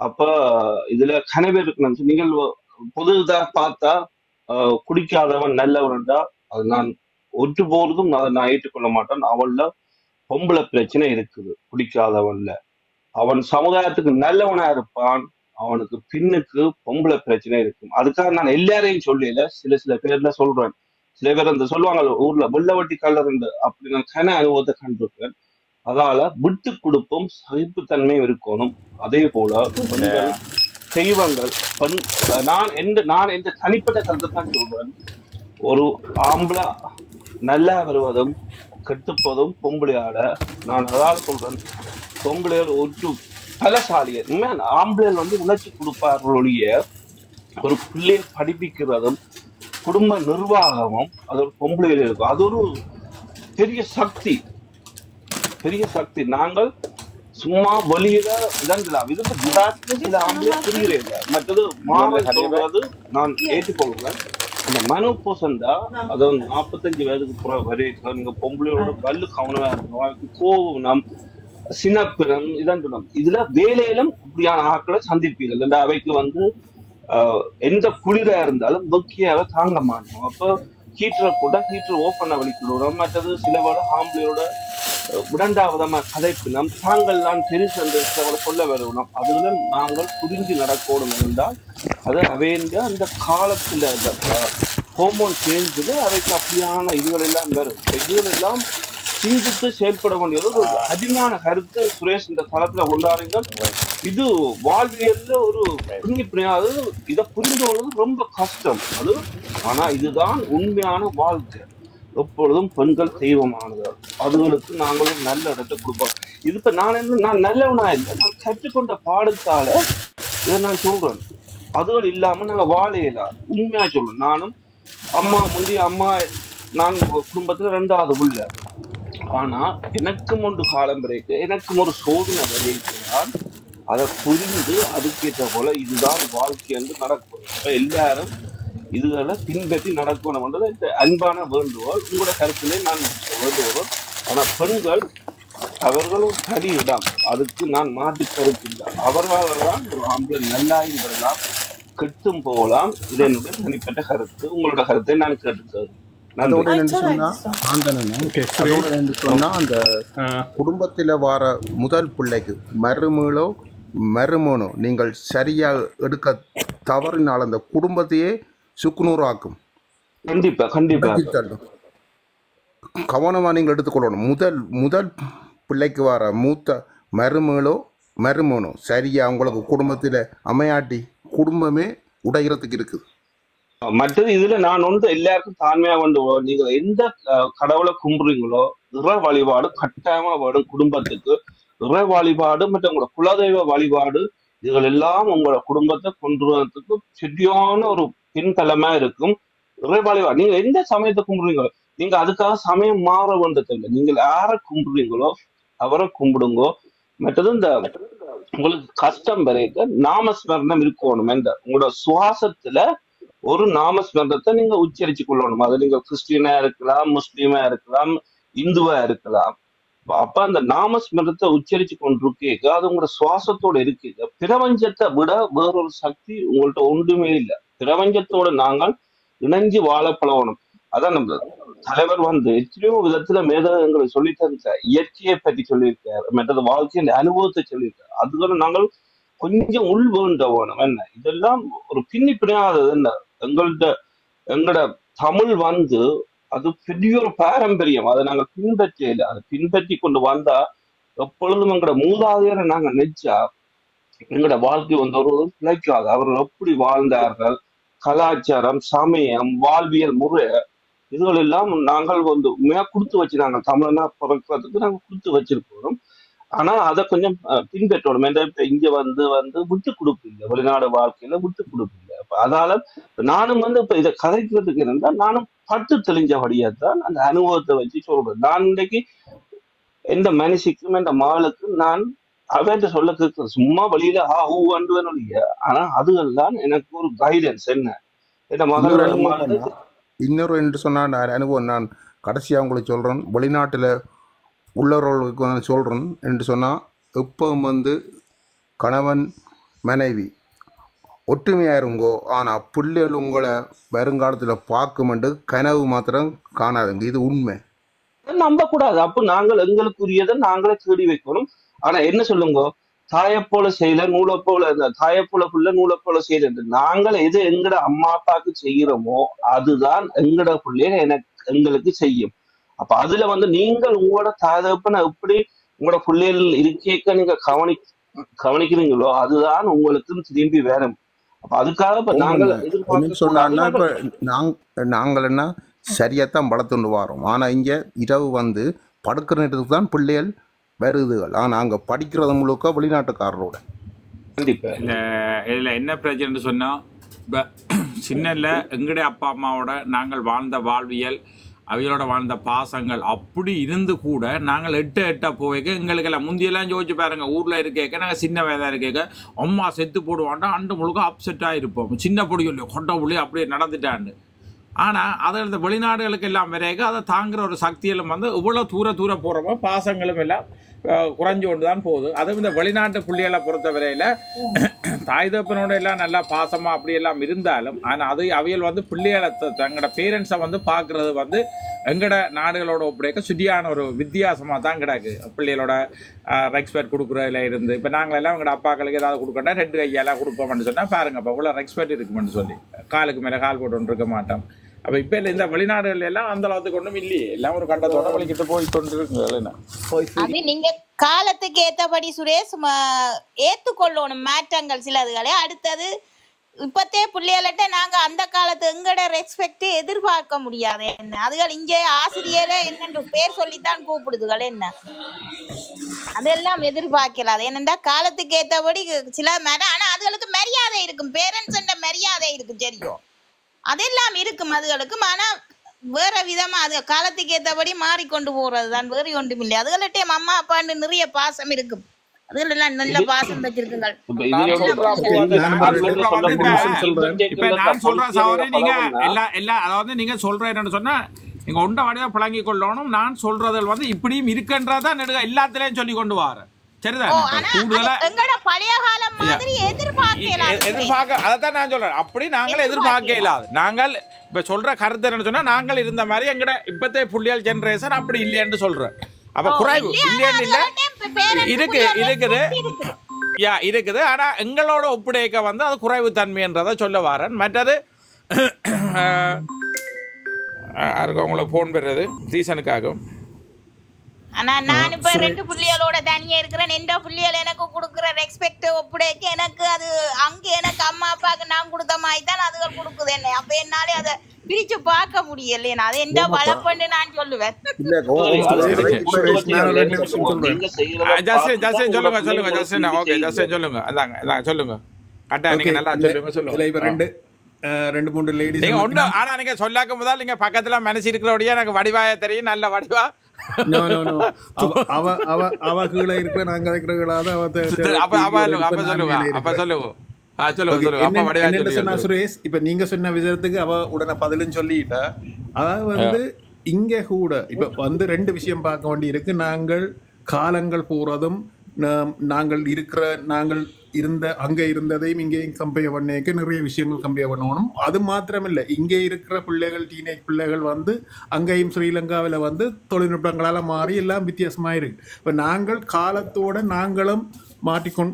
அப்ப இதுல கனவே இருக்கு. நீங்கள் பொதுதா பார்த்தா குடிக்காதவன் நல்லவன்டா அது நான் ஒற்று போறதும் நான் ஏற்றுக்கொள்ள மாட்டேன். அவன்ல பொம்பளை பிரச்சனை இருக்குது. குடிக்காதவன்ல அவன் சமுதாயத்துக்கு நல்லவனா இருப்பான், அவனுக்கு பின்னுக்கு பொம்பளை பிரச்சனை இருக்கும். அதுக்காக நான் எல்லாரையும் சொல்லல, சில பேர்ல சொல்றேன். சில பேர் அந்த சொல்லுவாங்க ஊர்ல வெள்ளவட்டி கலர் அப்படி நான் கன அனுபவத்தை கண்டிருக்கேன். அதால விட்டு கொடுப்பும் சகிப்புத்தன்மையும் இருக்கணும். அதே போல பெண்கள் தெய்வங்கள். நான் எந்த தனிப்பட்ட கருத்தை தான் சொல்றேன். ஒரு ஆம்பளை நல்லா வருவதும் கெட்டுப்பதும் பொம்பளையாட. நான் அதாவது சொல்றேன், பொம்பளையார் ஒரு பலசாலியர். ஆம்பளையர் வந்து உணர்ச்சி கொடுப்பார்களுடைய ஒரு பிள்ளையை படிப்பிக்கிறதும் குடும்ப நிர்வாகமும் அது ஒரு பொம்பளையில இருக்கும். அது ஒரு பெரிய சக்தி, பெரிய சக்தி. நாங்கள் சும்மா வெளியில இதங்கலாம் இதுக்கு விடாத்து சில ஆம்பளை புரிகிறேன். மற்றது மாற சொல்றது நான் ஏற்றுக்கொள்கிறேன். இந்த மனு போசண்டா அதாவது 45 வயதுக்கு வரைக்கும் நீங்க பொம்பளையோட கல்லு கவனமா இருக்கணும், கோவம் சினப்பினம் இதன் இதுல வேலையிலும் இப்படியான ஆட்களை சந்திப்பீர்கள். இல்லை அவைக்கு வந்து எந்த குளிரா இருந்தாலும் வெக்கியாக தாங்க மாட்டோம். அப்போ ஹீட்டரை போட்டா ஹீட்டர் ஓப்பன் பண்ண வலிக்கிடுவோம். மற்றது சில வேலை ஆம்பளையோட இரண்டாவதமா கதைப்பினம் தாங்கள் தான் பெருசு அந்த சொல்ல வருவோம். அதுல நாங்கள் புரிஞ்சு நடக்கணும் என்றால் அது அவைந்த அந்த காலத்துல இந்த ஹோமோன் சேஞ்சுல அவைக்கு அப்படியான இதுகள் எல்லாம் வரும். இதுகள் எல்லாம் சிந்தித்து செயல்பட வேண்டியது ஒரு அதிகமான கருத்து சுரேஷ் இந்த தளத்துல கொண்டாடுங்கள். இது வாழ்வியல்ல ஒரு புரியாது, இதை புரிந்து கொள்வது ரொம்ப கஷ்டம் அது. ஆனா இதுதான் உண்மையான வாழ்க்கை. எப்பொழுதும் பெண்கள் தெய்வமானது, அதுகளுக்கு நாங்களும் நல்ல இடத்தை கொடுப்போம். இது இப்ப நான் நல்லவனா இல்லை, நான் கற்றுக்கொண்ட பாடத்தால இதை நான் சொல்றேன். அதுகள் இல்லாம நாங்க வாழையில உண்மையா சொல்றேன். நானும் முந்தைய அம்மா நான் குடும்பத்துல 2வது உள்ள. ஆனா எனக்கும் ஒன்று காலம் பிறகு எனக்கும் ஒரு சோதனை வரையினால் அதை புரிந்து அதுக்கேற்ற போல இதுதான் வாழ்க்கை என்று நடக்கும். எல்லாரும் இதுகளை பின்பற்றி நடக்கணும்ன்றது இந்த அன்பான வேண்டுகோள். உங்களோட கருத்திலே நான் வேண்டுகோள். ஆனா பெண்கள் அவர்களும் தனி இடம், அதுக்கு நான் மாற்றி கருத்து இல்லை. அவர்களால் ஒரு ஆம்பளை நல்லாயும் பெறலாம், கெட்டும் போகலாம். இது என்னுடைய தனிப்பட்ட கருத்து. உங்களோட கருத்தை நான் கேட்டுக்கிறேன். அதோட சொன்னா அந்த குடும்பத்துல வர முதல் பிள்ளைக்கு மருமனோ நீங்கள் சரியா எடுக்க தவறினால் அந்த குடும்பத்தையே சுக்குநூறாக்கும். கண்டிப்பா கண்டிப்பா கவனமா நீங்கள் எடுத்துக்கொள்ளணும். முதல் பிள்ளைக்கு வர மூத்த மருமனோ சரியா உங்களுக்கு குடும்பத்துல அமையாட்டி குடும்பமே உடைகிறதுக்கு இருக்குது. மற்றது இதுல நான் எல்லாருக்கும் தாழ்மையா நீங்க எந்த கடவுளை கும்பிடுறீங்களோ இறை வழிபாடு கட்டாயமா வரும். குடும்பத்துக்கு இறை வழிபாடு மற்றும் உங்களோட குலதெய்வ வழிபாடு இதுகள் எல்லாம் உங்களோட குடும்பத்தை கொண்டு வரதுக்கு சரியான ஒரு பின்தளமா இருக்கும். இறை வழிபாடு நீங்க எந்த சமயத்தை கும்பிடுறீங்களோ நீங்க அதுக்காக சமயம் மாற வேண்டது இல்லை. நீங்க யாரை கும்பிடுறீங்களோ அவரை கும்பிடுங்கோ. மற்றது இந்த உங்களுக்கு கஷ்டம் வரைக்கும் நாமஸ்மரணம் இருக்கணும். என்ற உங்களோட சுவாசத்துல ஒரு நாமஸ்மரணத்தை நீங்க உச்சரிச்சு கொள்ளணும். அது நீங்க கிறிஸ்டியனா இருக்கலாம், முஸ்லீமா இருக்கலாம், இந்துவா இருக்கலாம். அப்ப அந்த நாமஸ்மரணத்தை உச்சரிச்சு கொண்டிருக்கீங்க, அது உங்களோட சுவாசத்தோட இருக்கீங்க. பிரபஞ்சத்தை விட வேறொரு சக்தி உங்கள்ட்ட ஒன்றுமே இல்லை. பிரபஞ்சத்தோட நாங்கள் இணைஞ்சு வாழ பழகணும். அதான் நம்ம தலைவர் எத்தனையோ விதத்துல மேதங்களை சொல்லி தந்தார். இயற்கையை பற்றி சொல்லியிருக்காரு, மற்றது வாழ்க்கையின் அனுபவத்தை சொல்லியிருக்காரு. அதுகளை நாங்கள் கொஞ்சம் உள் வேண்டவனும். என்ன இதெல்லாம் ஒரு பின்னாதது என்ன எங்களோட தமிழ் அது பெரிய ஒரு பாரம்பரியம். அதை நாங்கள் பின்பற்றல. அதை பின்பற்றி கொண்டு வந்தா எப்பொழுதும் எங்களோட மூதாதையரை நாங்க நினைச்சா எங்களோட வாழ்க்கை ஒரு பிழைக்காது. அவர்கள் எப்படி வாழ்ந்தார்கள், கலாச்சாரம், சமயம், வாழ்வியல் முறை இதுகள் எல்லாம் நாங்கள் உண்மையா கொடுத்து வச்சு நாங்கள் தமிழனா பிறக்கிறதுக்கு நாங்கள் கொடுத்து வச்சிருக்கோம். ஆனா அதை கொஞ்சம் பின்பற்றணும். இங்க விட்டு கொடுப்பில்லை, வெளிநாடு வாழ்க்கையில விட்டு கொடுப்பில்லை. அதால நானும் இப்ப இதை கதைக்கிறதுக்கு இருந்தா நானும் பட்டு தெளிஞ்சபடியாத்தான் அந்த அனுபவத்தை வச்சு சொல்றேன். நான் இன்றைக்கு எந்த மனுஷிக்கும் எந்த மகளுக்கும் நான் அவன் சொல்ல கேட்கிறேன். சும்மா வழியில ஊண்டுவேன் இல்லையா. ஆனா அதுகள்தான் எனக்கு ஒரு கைடன்ஸ். என்ன மகள் இன்னொரு என்று சொன்னா அனுபவம் நான் கடைசியா உங்களுக்கு சொல்றேன். வெளிநாட்டுல உள்ளவர்களுக்கு சொல்கிறேன் என்று சொன்னால் எப்பவும் கணவன் மனைவி ஒற்றுமையாக இருங்கோ. ஆனால் பிள்ளைகள் உங்களை வருங்காலத்தில் பார்க்குமெண்டு கனவு மாத்திரம் காணாதுங்க. இது உண்மை, நம்பக்கூடாது. அப்போ நாங்கள் எங்களுக்குரியதை நாங்களே தேடி வைக்கணும். ஆனால் என்ன சொல்லுங்க, தாயப்போல செய்யல நூலப்போல, தாயப்போல புள்ள நூலப்போல செய்யல. நாங்கள் எது எங்கட அம்மா அப்பாவுக்கு செய்கிறோமோ அதுதான் எங்கட பிள்ளைய எங்களுக்கு செய்யும். அப்ப அதுல நீங்கள் உங்களோட தாயப்பனை எப்படி உங்களோட பிள்ளைகள் இருக்கேக்க நீங்க கவனிக்கிறீங்களோ அதுதான் உங்களுக்கு திரும்பி வேணும். அப்ப அதுக்காக இப்ப நாங்கள் என்ன சரியாத்தான் வளர்த்துண்டு வரோம். ஆனா இங்க இரவு படுக்கிற நேரத்துக்கு தான் பிள்ளைகள் வருதுகள். ஆனா அங்க படிக்கிறது முழுக்க வெளிநாட்டுக்காரரோட. இதுல என்ன பிரச்சனை சொன்னா சின்னல எங்களுடைய அப்பா அம்மாவோட நாங்கள் வாழ்ந்த வாழ்வியல் அவையோட வாழ்ந்த பாசங்கள் அப்படி இருந்து கூட நாங்கள் எட்ட போய்க்க எங்களுக்கெல்லாம் முந்தியெல்லாம் யோசிச்சு பாருங்க, ஊரில் இருக்க நாங்கள் சின்ன வயதாக இருக்க அம்மா செத்து போடுவான்டா அண்டு முழுக்க அப்செட்டாக இருப்போம். சின்ன பொடி இல்லையோ கொண்ட புள்ளி அப்படியே நடந்துட்டாண்டு. ஆனால் அதை இந்த வெளிநாடுகளுக்கு எல்லாம் வரைக்க அதை தாங்குகிற ஒரு சக்தியெல்லாம் வந்து இவ்வளோ தூர போகிறப்போ பாசங்களும் எல்லாம் குறைஞ்சு கொண்டு தான் போகுது. அதுவும் இந்த வெளிநாட்டு புள்ளிகளை பொறுத்த வரையில் தாய் தப்பனோட எல்லாம் நல்லா பாசமாக அப்படியெல்லாம் இருந்தாலும் ஆனால் அது அவையில் வந்து பிள்ளைகளை தங்களோட பேரண்ட்ஸை வந்து பார்க்குறது வந்து எங்களோட நாடுகளோட ஒப்படைக்க சுதியான ஒரு வித்தியாசமாக தான் கிடக்கு. பிள்ளைகளோட ரெஸ்பெக்ட் கொடுக்குறதுல இருந்து இப்போ நாங்கள் எல்லாம் எங்களோட அப்பாக்களுக்கு ஏதாவது கொடுக்கணும்னா 2 கையெல்லாம் கொடுப்போம்னு சொன்னால் பாருங்க இப்போ இவ்வளோ ரெஸ்பெக்ட் இருக்குமென்னு சொல்லி காலுக்கு மேலே கால் போட்டு இருக்க மாட்டோம். அப்போ இப்போ இல்லை இந்த வெளிநாடுகள் எல்லாம் அந்த அளவுக்கு ஒன்றும் இல்லையே, எல்லாம் ஒரு கண்டத்தோட வலிக்கிட்டு போய் கொண்டு இருக்குங்க. அது நீங்க காலத்துக்கு ஏத்தபடி சுரேஷ் ஏத்துக்கொள்ளணும் மாற்றங்கள் சிலதுகளே. அடுத்தது இப்பத்தே பிள்ளைகள்கிட்ட நாங்க அந்த காலத்து எங்கட ரெஸ்பெக்ட் எதிர்பார்க்க முடியாது. என்ன அதுகள் இங்கே ஆசிரியரை என்னென்று பேர் சொல்லித்தான் கூப்பிடுதுகள், என்ன அதெல்லாம் எதிர்பார்க்கலாது. ஏனென்றா காலத்துக்கு ஏத்தபடி சில ஆனா அதுகளுக்கு மரியாதை இருக்கும், பேரண்ட்ஸ் மரியாதை இருக்கும், தெரியும் அதெல்லாம் இருக்கும் அதுகளுக்கும். ஆனா வேற விதமா அது காலத்துக்கு ஏற்றபடி மாறிக்கொண்டு போறது தான், வேறு ஒன்றும் இல்லை. அதுகள்கிட்ட அம்மா அப்பான்னு நிறைய பாசம் இருக்கும், அதுகளெல்லாம் நல்ல பாசம் வச்சிருக்குங்கள். நான் சொல்றேன் சகோதரி, நீங்க எல்லாம் அதாவது நீங்க சொல்ற என்னன்னு சொன்னா நீங்க ஒன்றை வடிவா பழங்கி கொள்ளணும். நான் சொல்றது வந்து இப்படியும் இருக்குன்றதா நெடுக எல்லாத்திலையும் சொல்லி கொண்டு வரேன். அதான் நான் சொல்றேன், அப்படி நாங்கள் எதிர்பார்க்க இல்லாது. நாங்கள் இப்ப சொல்ற கருத்து என்ன சொன்னா நாங்கள் இருந்த மாதிரி எங்கட இப்பத்தே புள்ளியல் ஜெனரேஷன் அப்படி இல்லைன்னு சொல்றேன். அப்ப குறைவு இல்லைன்னு இல்ல இருக்குது. ஆனா எங்களோட ஒப்படைக்க வந்து அது குறைவு தன்மைன்றதை சொல்ல வரேன். மற்றது யாருக்கு அவங்கள போன் பெறது சீசனுக்காகும். ஆனா நான் இப்ப 2 புள்ளிகளோட தனியா இருக்கிறேன். எந்த புள்ளிகள் எனக்கு கொடுக்குற ரெஸ்பெக்ட் ஒப்படைக்க எனக்கு அது அங்க எனக்கு அம்மா அப்பாவுக்கு நான் கொடுத்த மாதிரி தான் அதுகள் கொடுக்குது என்ன. அப்ப என்னாலே அதை பிரிச்சு பார்க்க முடியல. அது எந்த வளப்பண்டு நான் சொல்லுவேன். சொல்லுங்க அதாங்க சொல்லுங்க கரெக்டா நீங்க நல்லா சொல்லுங்க சொல்லுங்க. 2-3 லேடிஸ் நீங்க ஒண்ணு ஆனா நீங்க சொல்லாக்க முதல் நீங்க பக்கத்துல மனசு இருக்கிறபடியா எனக்கு வடிவாய தெரியும், நல்ல வடிவா. அவ கீழே இருக்க நாங்க சுரேஷ் இப்ப நீங்க சொன்ன விஷயத்துக்கு அவ உடனே பதிலும் சொல்லிட்டா. அதாவது வந்து இங்க கூட இப்ப வந்து 2 விஷயம் பார்க்க வேண்டி இருக்கு. நாங்கள் காலங்கள் போறதும் நாங்கள் இருந்த அங்கே இருந்ததையும் இங்கேயும் கம்பேர் பண்ணிக்க நிறைய விஷயங்கள் கம்பேர் பண்ணணும். அது மாத்திரமில்லை, இங்கே இருக்கிற பிள்ளைகள் டீனேஜ் பிள்ளைகள் வந்து அங்கேயும் ஸ்ரீலங்காவில் வந்து தொழில்நுட்பங்களால் மாறி எல்லாம் வித்தியாசமாக இருக்கு. இப்போ நாங்கள் காலத்தோடு நாங்களும்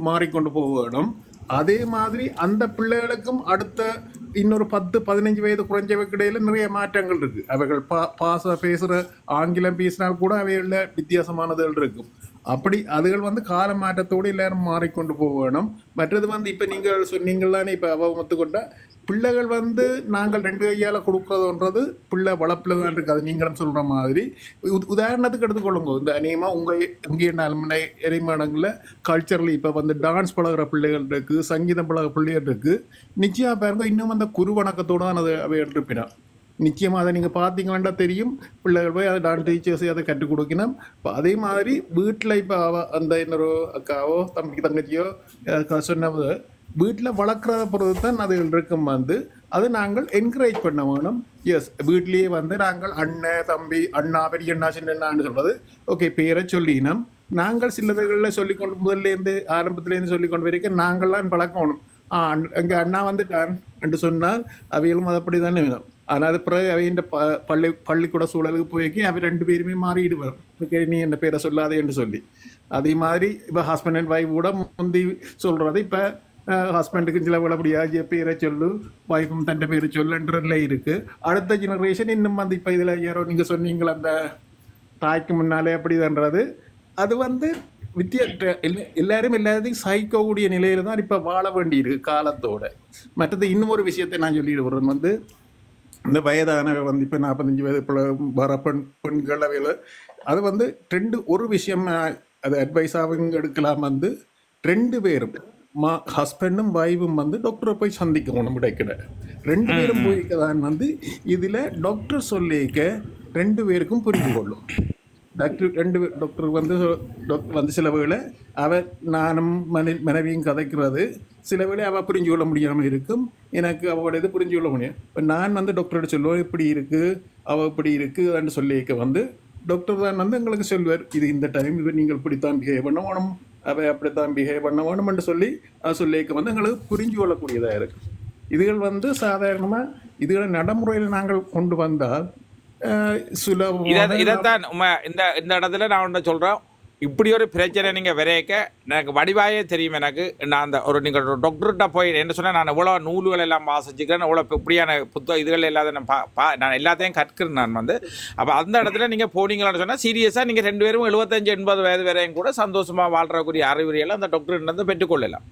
மாறிக்கொண்டு போக வேணும். அதே மாதிரி அந்த பிள்ளைகளுக்கும் அடுத்த இன்னொரு 10-15 வயது குறைஞ்சவருக்கு இடையில நிறைய மாற்றங்கள் இருக்கு. அவைகள் பேசுகிற ஆங்கிலம் பேசினால் கூட அவைகளில் வித்தியாசமானதுகள் இருக்கும். அப்படி அதுகள் வந்து கால மாற்றத்தோடு எல்லாரும் மாறிக்கொண்டு போக வேணும். மற்றது வந்து இப்போ நீங்கள் சொன்னீங்களானே இப்போ அவமத்துக்கொண்ட பிள்ளைகள் வந்து நாங்கள் 2 கையால் கொடுக்குறதுன்றது பிள்ளை வளர்ப்பில் தான் இருக்குது. அது நீங்களும் சொல்கிற மாதிரி உதாரணத்துக்கு எடுத்துக்கொள்ளுங்க. இந்த அநேகமாக இங்கே எரிமாடங்களில் கல்ச்சரில் இப்போ வந்து டான்ஸ் பழகிற பிள்ளைகள் இருக்குது, சங்கீதம் பழகிற பிள்ளைகள் இருக்குது. நிச்சயமாக பாருங்க இன்னும் அந்த குருவணக்கத்தோடு தான் அதை அவை எடுத்துப்பினான். நிச்சயமாக அதை நீங்கள் பார்த்தீங்கன்னா தெரியும். பிள்ளைகள் போய் அதை டான்ஸ் டீச்சர்ஸை அதை கற்றுக் கொடுக்கணும். இப்போ அதே மாதிரி வீட்டில் இப்போ அந்த இன்னொரு அக்காவோ தங்கச்சியோ சொன்னது வீட்டில் வளர்க்குறத பொறுத்து தான் அதுகள் இருக்கும். வந்து அதை நாங்கள் என்கரேஜ் பண்ண வேணும். எஸ், வீட்லேயே வந்து நாங்கள் அண்ணன் தம்பி அண்ணா பெரிய அண்ணா சின்ன அண்ணான்னு சொல்கிறது ஓகே பேரை சொல்லினோம். நாங்கள் சிலதுகளில் சொல்லிக்கொண்டு முதல்லேருந்து ஆரம்பத்துலேருந்து சொல்லிக்கொண்டு வரைக்கும் நாங்கள்லாம் பழக்கணும். எங்கள் அண்ணா வந்துட்டான் என்று சொன்னால் அவைகளும் அது அப்படி தானே வேணும். ஆனால் அது பிறகு அவையின் பள்ளிக்கூட சூழலுக்கு போய்க்கு அவை 2 பேருமே மாறிடுவார். நீ என்ன பேரை சொல்லாதே என்று சொல்லி. அதே மாதிரி இப்போ ஹஸ்பண்ட் அண்ட் ஒய்ஃப் கூட முந்தி சொல்கிறது இப்போ ஹஸ்பண்டுக்கு சில விளப்படியாக பேரை சொல்லு, ஒய்ஃபும் தன் பேரை சொல்லுன்றதுல இருக்குது. அடுத்த ஜெனரேஷன் இன்னும் வந்து இப்போ இதில் யாரோ நீங்கள் சொன்னீங்கள அந்த தாய்க்கு முன்னாலே அப்படிதான்றது அது வந்து எல்லாரும் எல்லாத்தையும் சகிக்கக்கூடிய நிலையில தான் இப்போ வாழ வேண்டியிருக்கு காலத்தோட. மற்றது இன்னும் ஒரு விஷயத்தை நான் சொல்லிடுறேன். வந்து இந்த வயதானவை வந்து இப்போ 45 வயது வர பெண்கள் அவையில் அது வந்து ஒரு விஷயம் அது அட்வைஸாகவும் எடுக்கலாம். வந்து 2 பேரும் ஹஸ்பண்டும் வைஃபும் வந்து டாக்டரை போய் சந்திக்கணும் கிடைக்கிற 2 பேரும் போய்க்கதான் வந்து இதில் டாக்டர் சொல்லிக்க 2 பேருக்கும் புரிந்து கொள்ளும். டாக்டர் வந்து சில வேளை அவர் நானும் மனைவியும் கதைக்கிறது சில வேளை அவள் புரிஞ்சு கொள்ள முடியாமல் இருக்கும், எனக்கு அவளோட இது புரிஞ்சு கொள்ள முடியும். இப்போ நான் வந்து டாக்டர்கிட்ட சொல்லுவேன் இப்படி இருக்குது அவள் இப்படி இருக்குன்னு சொல்லிக்க வந்து டாக்டர் தான் வந்து எங்களுக்கு சொல்வார் இது இந்த டைம் இது நீங்கள் இப்படித்தான் பிஹேவ் பண்ண வேணும் அவை அப்படித்தான் பிஹேவ் பண்ண வேணும்னு சொல்லி சொல்லிக்க வந்து எங்களுக்கு புரிஞ்சு கொள்ளக்கூடியதாக இருக்குது. இதுகள் வந்து சாதாரணமாக இதுகளை நடைமுறையில் நாங்கள் கொண்டு வந்தால் இதைத்தான் இந்த இடத்துல நான் ஒன்று சொல்கிறேன். இப்படி ஒரு பிரச்சனை நீங்கள் விரைக்க எனக்கு வடிவாயே தெரியும். எனக்கு நான் அந்த ஒரு நீங்கள் டாக்டர்கிட்ட போய் என்ன சொன்னால் நான் எவ்வளோ நூல்கள் எல்லாம் வாசிச்சுக்கிறேன், எவ்வளோ இப்படியான இதுகள் இல்லாத நான் எல்லாத்தையும் கற்கிறேன் நான் வந்து. அப்போ அந்த இடத்துல நீங்கள் போனீங்களான்னு சொன்னால் சீரியஸாக நீங்கள் 2 பேரும் 75-80 வயது வரையும் கூட சந்தோஷமாக வாழ்றக்கூடிய அறிவுரையெல்லாம் அந்த டாக்டர்கிட்ட பெற்றுக்கொள்ளலாம்.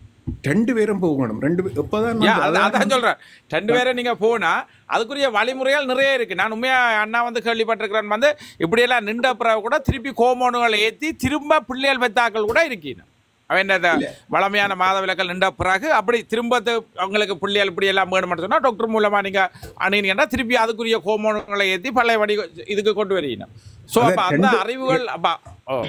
2 பேரும் போகணும். 2 இப்போதான் அதான் சொல்கிறேன். 2 பேரும் நீங்கள் போனால் அதுக்குரிய வழிமுறைகள் நிறைய இருக்குது. நான் உண்மையாக அண்ணா வந்து கேள்விப்பட்டிருக்கிறேன் வந்து இப்படியெல்லாம் நின்ற பிறகு கூட திருப்பி ஹோமோன்களை ஏற்றி திரும்ப பிள்ளைகள் பெற்றாக்கள் கூட இருக்கணும். அவன் வளமையான மாத விலக்கல் நின்ற பிறகு அப்படி திரும்ப அவங்களுக்கு பிள்ளைகள் இப்படியெல்லாம் வேணும்னு சொன்னால் டாக்டர் மூலமாக நீங்கள் அணுகினீங்கன்னா திருப்பி அதுக்குரிய ஹோமோன்களை ஏற்றி பழைய வடி இதுக்கு கொண்டு வரணும். ஸோ அப்போ அந்த அறிவுகள்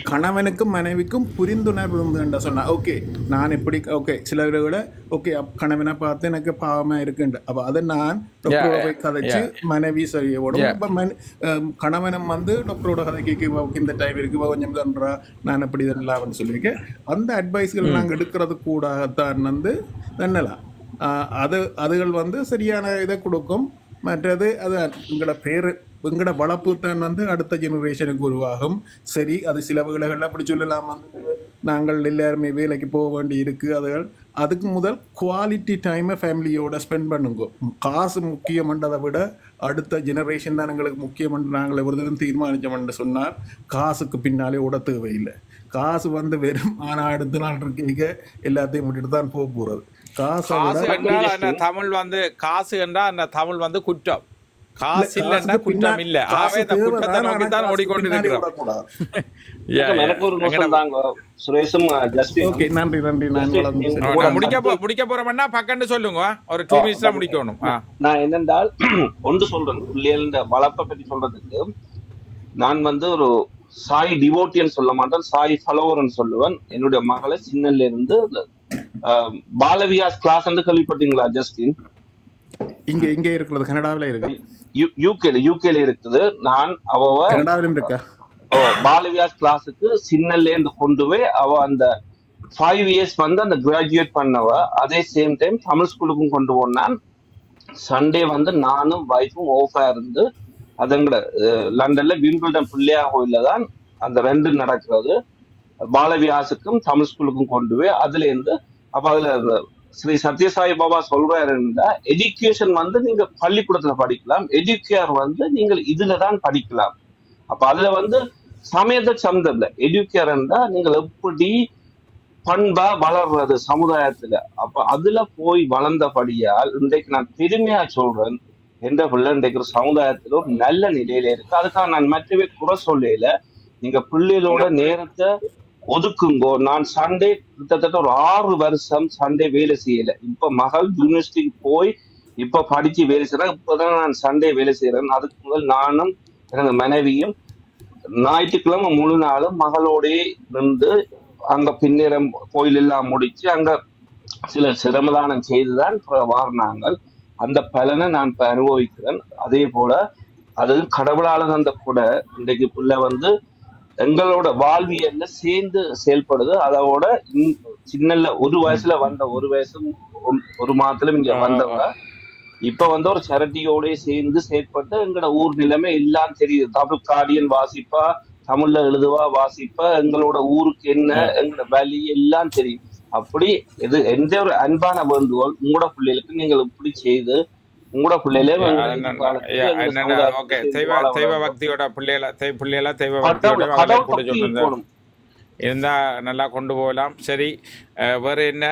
கணவனுக்கும் மனைவிக்கும் புரிந்துணர்வு இருந்துன்னு சொன்னா ஓகே நான் எப்படி ஓகே சில விட ஓகே கணவனை பார்த்து எனக்கு பாவமா இருக்குண்டு அப்போ அதை நான் டாக்டரோட போய் கதைச்சு மனைவி செய்யணும். இப்போ கணவனம் வந்து டாக்டரோட கதைக்கு இந்த டைம் இருக்கு கொஞ்சம் தன்றா நான் எப்படி இதெல்லாம் சொல்லியிருக்கேன். அந்த அட்வைஸ்கள் நாங்கள் எடுக்கிறது கூடத்தான் வந்து தன்னலாம் அதுகள் வந்து சரியான இதை கொடுக்கும். மற்றது அது எங்களோட வளர்ப்பு தான் வந்து அடுத்த ஜெனரேஷனுக்கு உருவாகும். சரி அது சில வேளைகளில் அப்படி சொல்லலாம் வந்து நாங்கள் எல்லாருமே வேலைக்கு போக வேண்டி இருக்குது. அதுக்கு முதல் குவாலிட்டி டைமை ஃபேமிலியோட ஸ்பெண்ட் பண்ணுங்க. காசு முக்கியமன்றதை விட அடுத்த ஜெனரேஷன் தான் எங்களுக்கு முக்கியமன்று நாங்கள் ஒரு தீர்மானித்தோம்னு சொன்னால் காசுக்கு பின்னாலே ஓட தேவையில்லை. காசு வந்து வெறும் ஆனால் அடுத்த நாள் இருக்க எல்லாத்தையும் விட்டுட்டு தான் போக போகிறது. தமிழ் வந்து காசு என்றால் அந்த தமிழ் வந்து குற்றம். காசு இல்லைன்னா குற்றம் இல்லை. ஆகவே இந்த குற்றத்தை நோக்கி தான் ஓடிக்கொண்டிருக்கிறோம். முடிக்க போறோம்னா பக்கன்னு சொல்லுங்க. ஒரு 2 மினிட்ஸ்ல முடிக்கணும். நான் என்னென்றால் ஒன்று சொல்றேன் பிள்ளைகள் வளர்ப்பை பற்றி சொல்றதுக்கு நான் வந்து ஒரு சாய் டிவோட்டியன் சொல்ல மாட்டேன், சாய் ஃபாலோவர்னு சொல்லுவேன். என்னுடைய மகளை சின்னல இருந்து பாலவியாஸ் கிளாஸ் வந்து கேள்விப்பட்டீங்களா ஜஸ்டின்? இங்க இருக்கிறது கனடாவில இருக்கு, யூகேல இருக்குது. நான் அவ கனடாவிலும் இருக்கா பாலவியாஸ் கிளாஸுக்கு சின்னல்ல இருந்து கொண்டு போய் அவ அந்த 5 இயர்ஸ் வந்து அந்த கிராஜுவேட் பண்ணவ. அதே சேம் டைம் தமிழ் ஸ்கூலுக்கும் கொண்டு போனான். சண்டே வந்து நானும் வைஃபும் ஓஃபா இருந்து அதுங்கட லண்டன்ல விம்பிள்டன் பிள்ளையா கோயில தான் அந்த 2 நடக்கிறது. பாலவியாசுக்கும் தமிழ் ஸ்கூலுக்கும் கொண்டு போய் அதுல இருந்து அப்ப அதுல ஸ்ரீ சத்யசாய் பாபா சொல்றாரு, எஜுகேஷன் வந்து நீங்க பள்ளிக்கூடத்துல படிக்கலாம், எஜுகேர் வந்து நீங்கள் இதுலதான் படிக்கலாம். அப்ப அதுல வந்து சமயத்தை சந்தல எஜுகேர் இருந்தா நீங்கள் எப்படி பண்பா வளர்றது சமுதாயத்துல. அப்ப அதுல போய் வளர்ந்தபடியால் இன்றைக்கு நான் பெருமையா சொல்றேன், எந்த பிள்ளை இன்றைக்கு ஒரு சமுதாயத்துல ஒரு நல்ல நிலையில இருக்கு. அதுக்காக நான் மற்றவே குறை சொல்லல. நீங்க பிள்ளைகளோட நேரத்தை ஒதுக்குங்கோ. நான் சண்டே கிட்டத்தட்ட ஒரு 6 வருஷம் சண்டே வேலை செய்யல. இப்ப மகள் யூனிவர்சிட்டிக்கு போய் இப்ப படிச்சு வேலை செய்யறேன். இப்பதான் நான் சண்டே வேலை செய்யறேன். அதுக்கு முதல் நானும் எனது மனைவியும் ஞாயிற்றுக்கிழமை முழு நாளும் மகளோடே நின்று அங்க பின்னேறம் கோயில் எல்லாம் முடிச்சு அங்க சில சிரமதானம் செய்துதான் வாரினாங்க. அந்த பலனை நான் இப்ப அனுபவிக்கிறேன். அதே போல அது கடவுளால தந்த கூட இன்றைக்கு பிள்ளை வந்து எங்களோட வாழ்வியல்ல சேர்ந்து செயல்படுது. அதோட சின்னல 1 வயசுல வந்த 1 வயசும் 1 மாதத்துல இங்க வந்தவங்க இப்ப வந்து ஒரு சேரிட்டியோட சேர்ந்து செயற்பட்டு எங்களோட ஊர் நிலைமை எல்லாம் தெரியுது. தமிழ் கார்டியன் வாசிப்பா, தமிழ்ல எழுதுவா வாசிப்பா, எங்களோட ஊருக்கு என்ன எங்களோட வழி எல்லாம் தெரியும். அப்படி இது எந்த ஒரு அன்பான வேண்டுகோள் உங்களோட பிள்ளைகளுக்கு நீங்கள் இப்படி செய்து உங்களோட பிள்ளைகளே தெய்வ பக்தியோட பிள்ளைகள தெய்வ பக்தியோட இருந்தா நல்லா கொண்டு போகலாம். சரி, வேற என்ன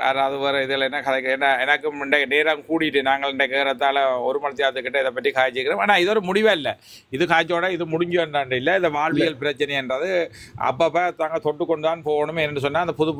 யாராவது வேற இதில் என்ன கதை? என்ன எனக்கும் நேரம் கூட்டிட்டு நாங்கள் இன்றைக்கு ஏறத்தால 1 மணி நேரத்துக்கிட்ட இதை பற்றி காய்ச்சிக்கிறோம். ஆனால் இது ஒரு முடிவே இல்லை. இது காய்ச்சோட இது முடிஞ்சுன்றாண்டு இல்லை. இந்த வாழ்வியல் பிரச்சனைன்றது அப்பப்போ தாங்க தொட்டு கொண்டு தான் போகணும் என்று சொன்னால் அந்த புது